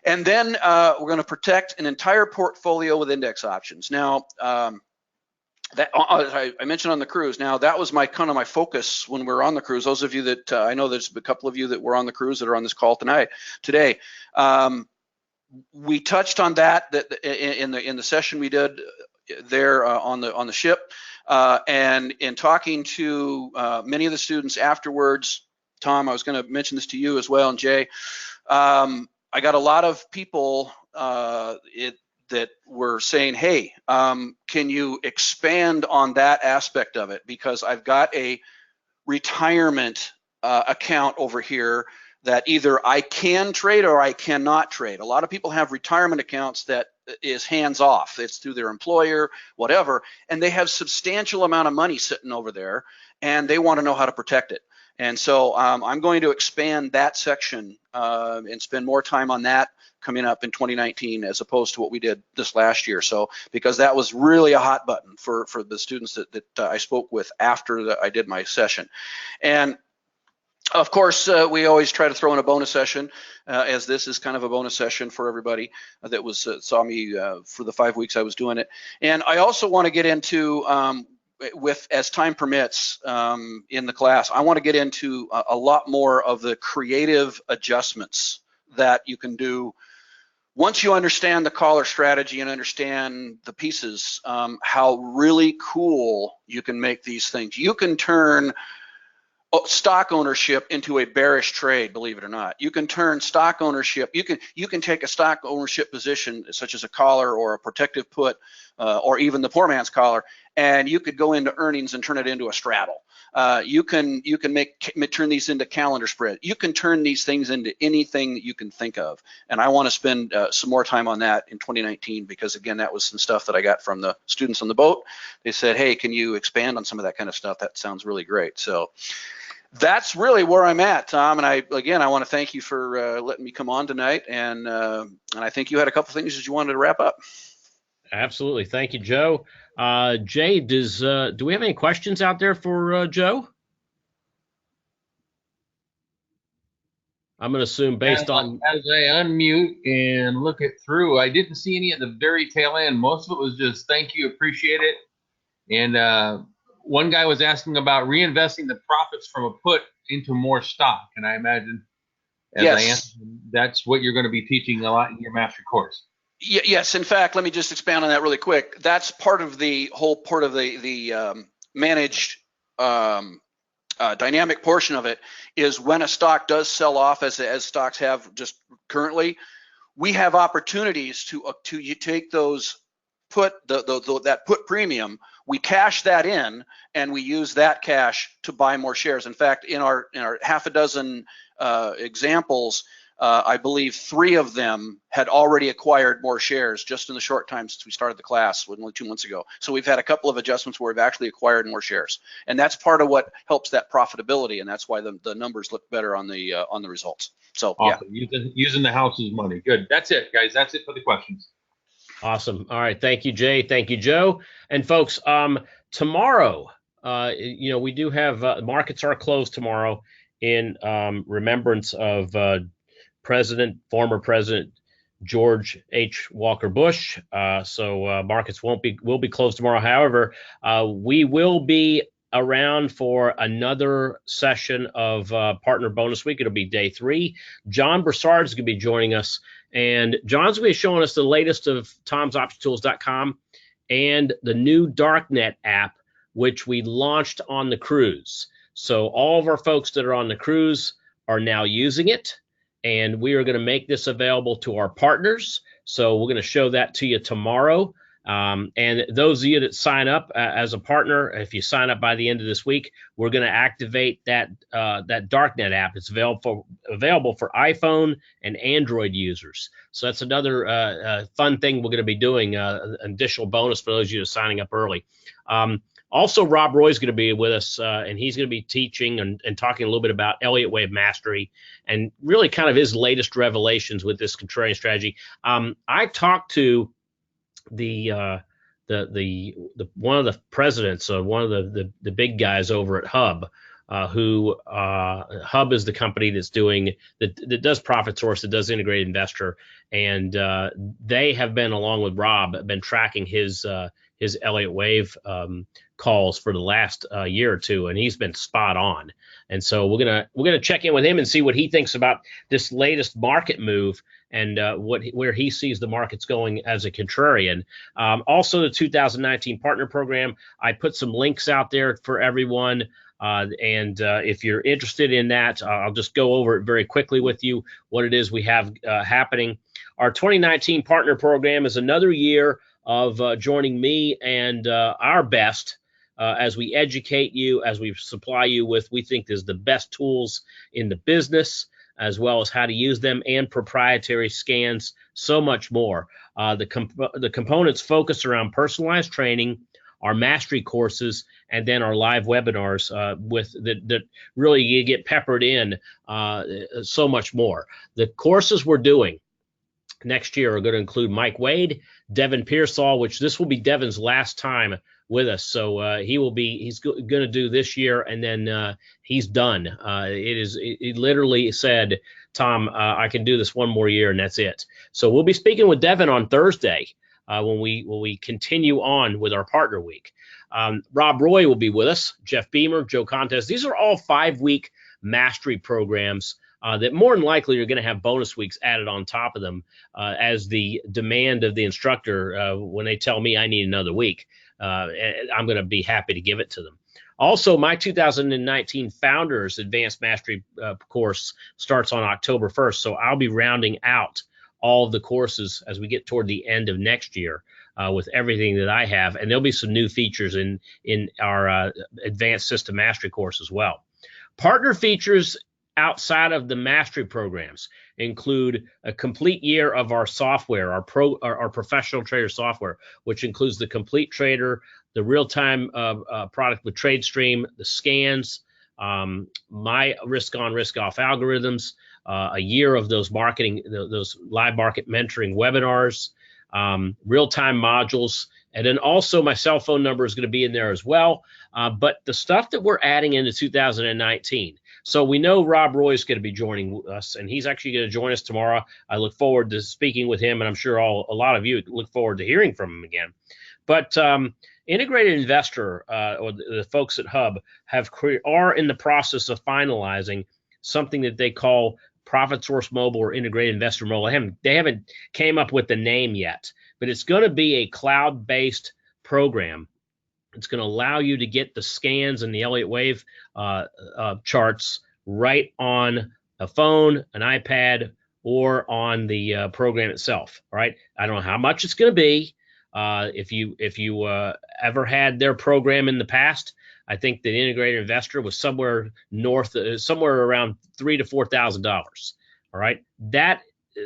And then we're going to protect an entire portfolio with index options. Now, that I mentioned on the cruise. Now, that was my kind of my focus when we were on the cruise. Those of you that I know there's a couple of you that were on the cruise that are on this call today. We touched on that in the session we did there on the ship, and in talking to many of the students afterwards. Tom, I was going to mention this to you as well, and Jay. I got a lot of people that were saying, hey, can you expand on that aspect of it? Because I've got a retirement account over here that either I can trade or I cannot trade. A lot of people have retirement accounts that is hands off. It's through their employer, whatever, and they have substantial amount of money sitting over there, and they want to know how to protect it. And so I'm going to expand that section and spend more time on that coming up in 2019 as opposed to what we did this last year. So because that was really a hot button for the students that I spoke with after I did my session. And of course, we always try to throw in a bonus session, as this is kind of a bonus session for everybody that saw me for the 5 weeks I was doing it. And I also want to get into with as time permits in the class, I want to get into a lot more of the creative adjustments that you can do once you understand the collar strategy and understand the pieces, how really cool you can make these things. You can turn stock ownership into a bearish trade, believe it or not. You can turn stock ownership, you can take a stock ownership position such as a collar or a protective put or even the poor man's collar, and you could go into earnings and turn it into a straddle. You can turn these into calendar spread. You can turn these things into anything that you can think of. And I want to spend some more time on that in 2019 because, again, that was some stuff that I got from the students on the boat. They said, hey, can you expand on some of that kind of stuff? That sounds really great. So that's really where I'm at, Tom. And I want to thank you for letting me come on tonight. And I think you had a couple things that you wanted to wrap up. Absolutely. Thank you, Joe. Jay, do we have any questions out there for Joe? I'm going to assume based on... As I unmute and look it through, I didn't see any at the very tail end. Most of it was just thank you, appreciate it. And one guy was asking about reinvesting the profits from a put into more stock. And I imagine, as yes. I answered, that's what you're going to be teaching a lot in your mastery course. Yes, in fact, let me just expand on that really quick. That's part of the whole part of the managed dynamic portion of it is when a stock does sell off, as stocks have just currently, we have opportunities to you take those that put premium, we cash that in, and we use that cash to buy more shares. In fact, in our half a dozen examples, I believe 3 of them had already acquired more shares just in the short time since we started the class, only 2 months ago. So we've had a couple of adjustments where we've actually acquired more shares, and that's part of what helps that profitability, and that's why the numbers look better on the results. So awesome. Yeah, using the house's money. Good. That's it, guys. That's it for the questions. Awesome. All right. Thank you, Jay. Thank you, Joe. And folks, tomorrow, we do have markets are closed tomorrow in remembrance of former President George H. Walker Bush. So markets will be closed tomorrow. However, we will be around for another session of Partner Bonus Week. It'll be day 3. John Broussard is going to be joining us, and John's going to be showing us the latest of tomsoptiontools.com and the new Darknet app, which we launched on the cruise. So all of our folks that are on the cruise are now using it, and we are going to make this available to our partners. So we're going to show that to you tomorrow. And those of you that sign up as a partner, if you sign up by the end of this week, we're going to activate that Darknet app. It's available for iPhone and Android users. So that's another fun thing we're going to be doing, an additional bonus for those of you signing up early. Also, Rob Roy's going to be with us, and he's going to be teaching and talking a little bit about Elliott Wave Mastery and really kind of his latest revelations with this contrarian strategy. I talked to the one of the presidents of one of the big guys over at Hub, who Hub is the company that's that does Profit Source, that does Integrated Investor, and they have been, along with Rob, been tracking his Elliott Wave calls for the last year or two, and he's been spot on. And so we're gonna check in with him and see what he thinks about this latest market move and where he sees the markets going as a contrarian. Also, the 2019 Partner Program, I put some links out there for everyone. And if you're interested in that, I'll just go over it very quickly with you, what it is we have happening. Our 2019 Partner Program is another year of joining me and our best as we educate you, as we supply you with, we think, is the best tools in the business, as well as how to use them, and proprietary scans, so much more. The components focus around personalized training, our mastery courses, and then our live webinars that really you get peppered in so much more. The courses we're doing next year are going to include Mike Wade, Devin Pearsall, which this will be Devin's last time with us. So he's going to do this year, and then he's done. He literally said, Tom, I can do this one more year, and that's it. So we'll be speaking with Devin on Thursday when we continue on with our partner week. Rob Roy will be with us, Jeff Beamer, Joe Contes. These are all 5-week mastery programs that more than likely are going to have bonus weeks added on top of them as the demand of the instructor. When they tell me I need another week, I'm going to be happy to give it to them. Also, my 2019 Founders Advanced Mastery course starts on October 1st, so I'll be rounding out all of the courses as we get toward the end of next year with everything that I have, and there'll be some new features in our Advanced System Mastery course as well. Partner features outside of the mastery programs include a complete year of our software, our professional trader software, which includes the Complete Trader, the real-time product with TradeStream, the scans, my risk-on, risk-off algorithms, a year of those those live market mentoring webinars, real-time modules, and then also my cell phone number is going to be in there as well. But the stuff that we're adding into 2019. So we know Rob Roy is going to be joining us, and he's actually going to join us tomorrow. I look forward to speaking with him, and I'm sure a lot of you look forward to hearing from him again. But Integrated Investor or the folks at Hub are in the process of finalizing something that they call Profit Source Mobile or Integrated Investor Mobile. They haven't came up with the name yet, but it's going to be a cloud-based program. It's going to allow you to get the scans and the Elliott Wave charts right on a phone, an iPad, or on the program itself. All right. I don't know how much it's going to be. If you ever had their program in the past, I think the Integrated Investor was somewhere around $3,000 to $4,000. All right. That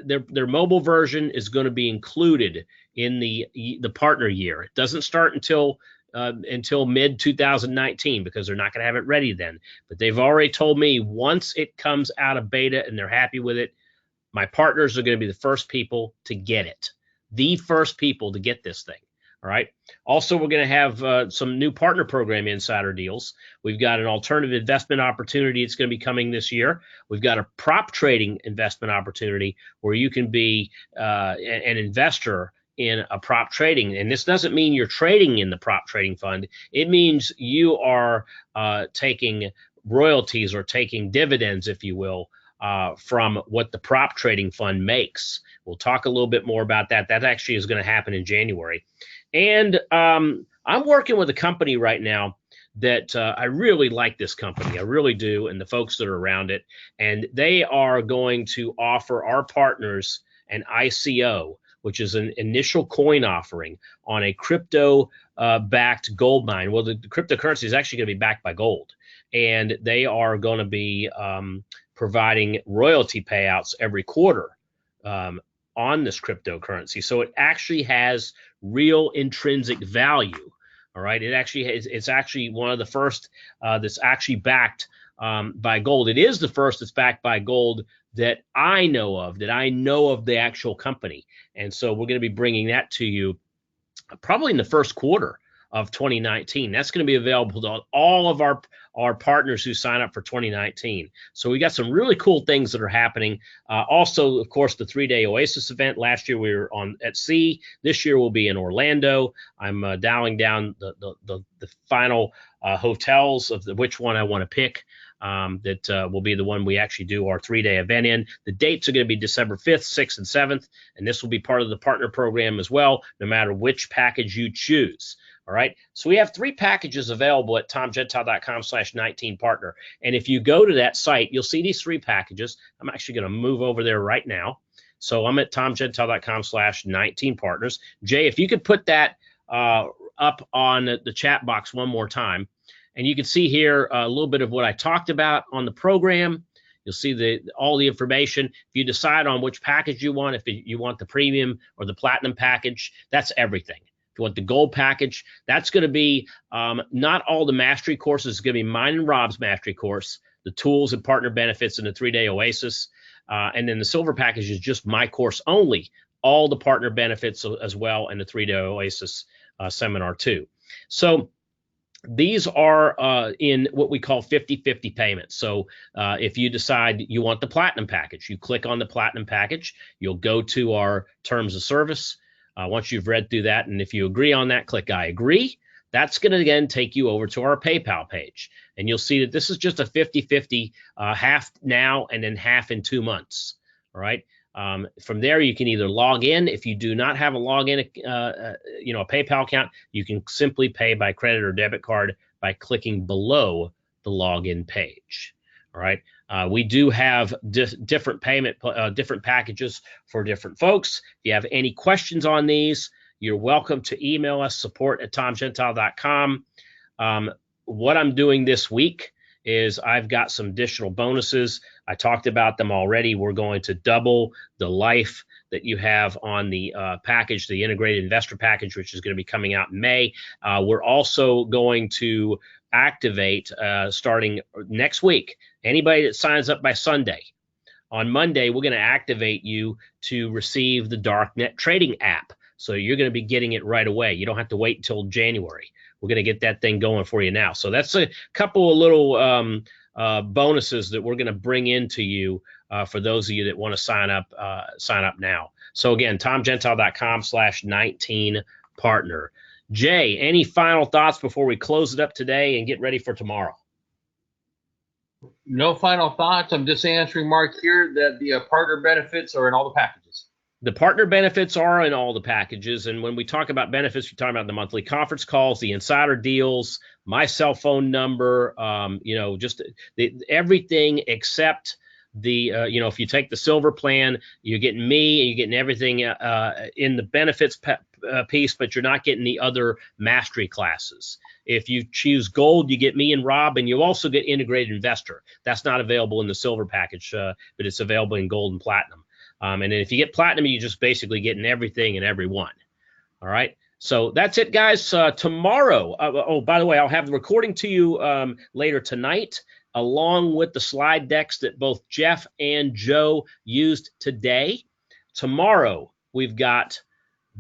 their mobile version is going to be included in the partner year. It doesn't start until mid 2019 because they're not going to have it ready then. But they've already told me once it comes out of beta and they're happy with it, my partners are going to be the first people to get it, the first people to get this thing. All right. Also, we're going to have some new partner program insider deals. We've got an alternative investment opportunity. It's going to be coming this year. We've got a prop trading investment opportunity where you can be an investor in a prop trading. And this doesn't mean you're trading in the prop trading fund. It means you are taking royalties or taking dividends, if you will, from what the prop trading fund makes. We'll talk a little bit more about that. That actually is going to happen in January. And I'm working with a company right now that I really like this company. I really do. And the folks that are around it. And they are going to offer our partners an ICO, which is an initial coin offering on a crypto-backed gold mine. Well, the cryptocurrency is actually going to be backed by gold, and they are going to be providing royalty payouts every quarter on this cryptocurrency. So it actually has real intrinsic value. All right, it's actually one of the first that's actually backed by gold. It is the first that's backed by gold that I know of the actual company. And so we're going to be bringing that to you probably in the first quarter of 2019. That's going to be available to all of our partners who sign up for 2019. So we got some really cool things that are happening. Also, of course, the 3-day Oasis event. Last year we were at sea. This year we'll be in Orlando. I'm dialing down the final hotels of which one I want to pick. That will be the one we actually do our 3-day event in. The dates are going to be December 5th, 6th, and 7th, and this will be part of the partner program as well, no matter which package you choose. All right, so we have 3 packages available at tomgentile.com/19partner, and if you go to that site, you'll see these 3 packages. I'm actually going to move over there right now. So I'm at tomgentile.com/19partners. Jay, if you could put that up on the chat box one more time. And you can see here a little bit of what I talked about on the program. You'll see all the information. If you decide on which package you want, if you want the premium or the platinum package, that's everything. If you want the gold package, that's going to be not all the mastery courses. It's going to be mine and Rob's mastery course, the tools and partner benefits, and the 3-day Oasis. And then the silver package is just my course only, all the partner benefits as well, and the 3-day Oasis seminar too. So these are in what we call 50-50 payments. So if you decide you want the platinum package, you click on the platinum package, you'll go to our terms of service. Once you've read through that, and if you agree on that, click I agree. That's going to again take you over to our PayPal page. And you'll see that this is just a 50-50, half now and then half in 2 months. All right. From there, you can either log in. If you do not have a login, a PayPal account, you can simply pay by credit or debit card by clicking below the login page. All right. We do have different different packages for different folks. If you have any questions on these, you're welcome to email us, support@tomgentile.com. What I'm doing this week is I've got some additional bonuses. I talked about them already. We're going to double the life that you have on the package, the integrated investor package, which is going to be coming out in May. We're also going to activate starting next week. Anybody that signs up by Sunday, on Monday, we're going to activate you to receive the Darknet trading app. So you're going to be getting it right away. You don't have to wait until January. We're going to get that thing going for you now. So that's a couple of little bonuses that we're going to bring into you for those of you that want to sign up now. So again, tomgentile.com/19partner. Jay, any final thoughts before we close it up today and get ready for tomorrow? No final thoughts. I'm just answering Mark here that the partner benefits are in all the packages. The partner benefits are in all the packages. And when we talk about benefits, we're talking about the monthly conference calls, the insider deals, my cell phone number, just everything except the, if you take the silver plan, you're getting me and you're getting everything in the benefits piece, but you're not getting the other mastery classes. If you choose gold, you get me and Rob, and you also get integrated investor. That's not available in the silver package, but it's available in gold and platinum. And then if you get platinum, you just basically getting everything and everyone. All right. So that's it, guys. Tomorrow. By the way, I'll have the recording to you later tonight, along with the slide decks that both Jeff and Joe used today. Tomorrow, we've got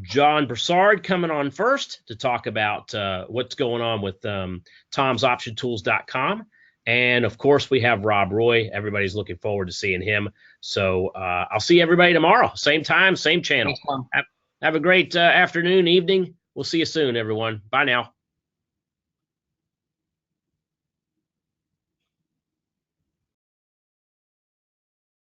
John Broussard coming on first to talk about what's going on with tomsoptiontools.com. And of course, we have Rob Roy. Everybody's looking forward to seeing him. So I'll see everybody tomorrow. Same time, same channel. Thanks, have a great afternoon, evening. We'll see you soon, everyone. Bye now.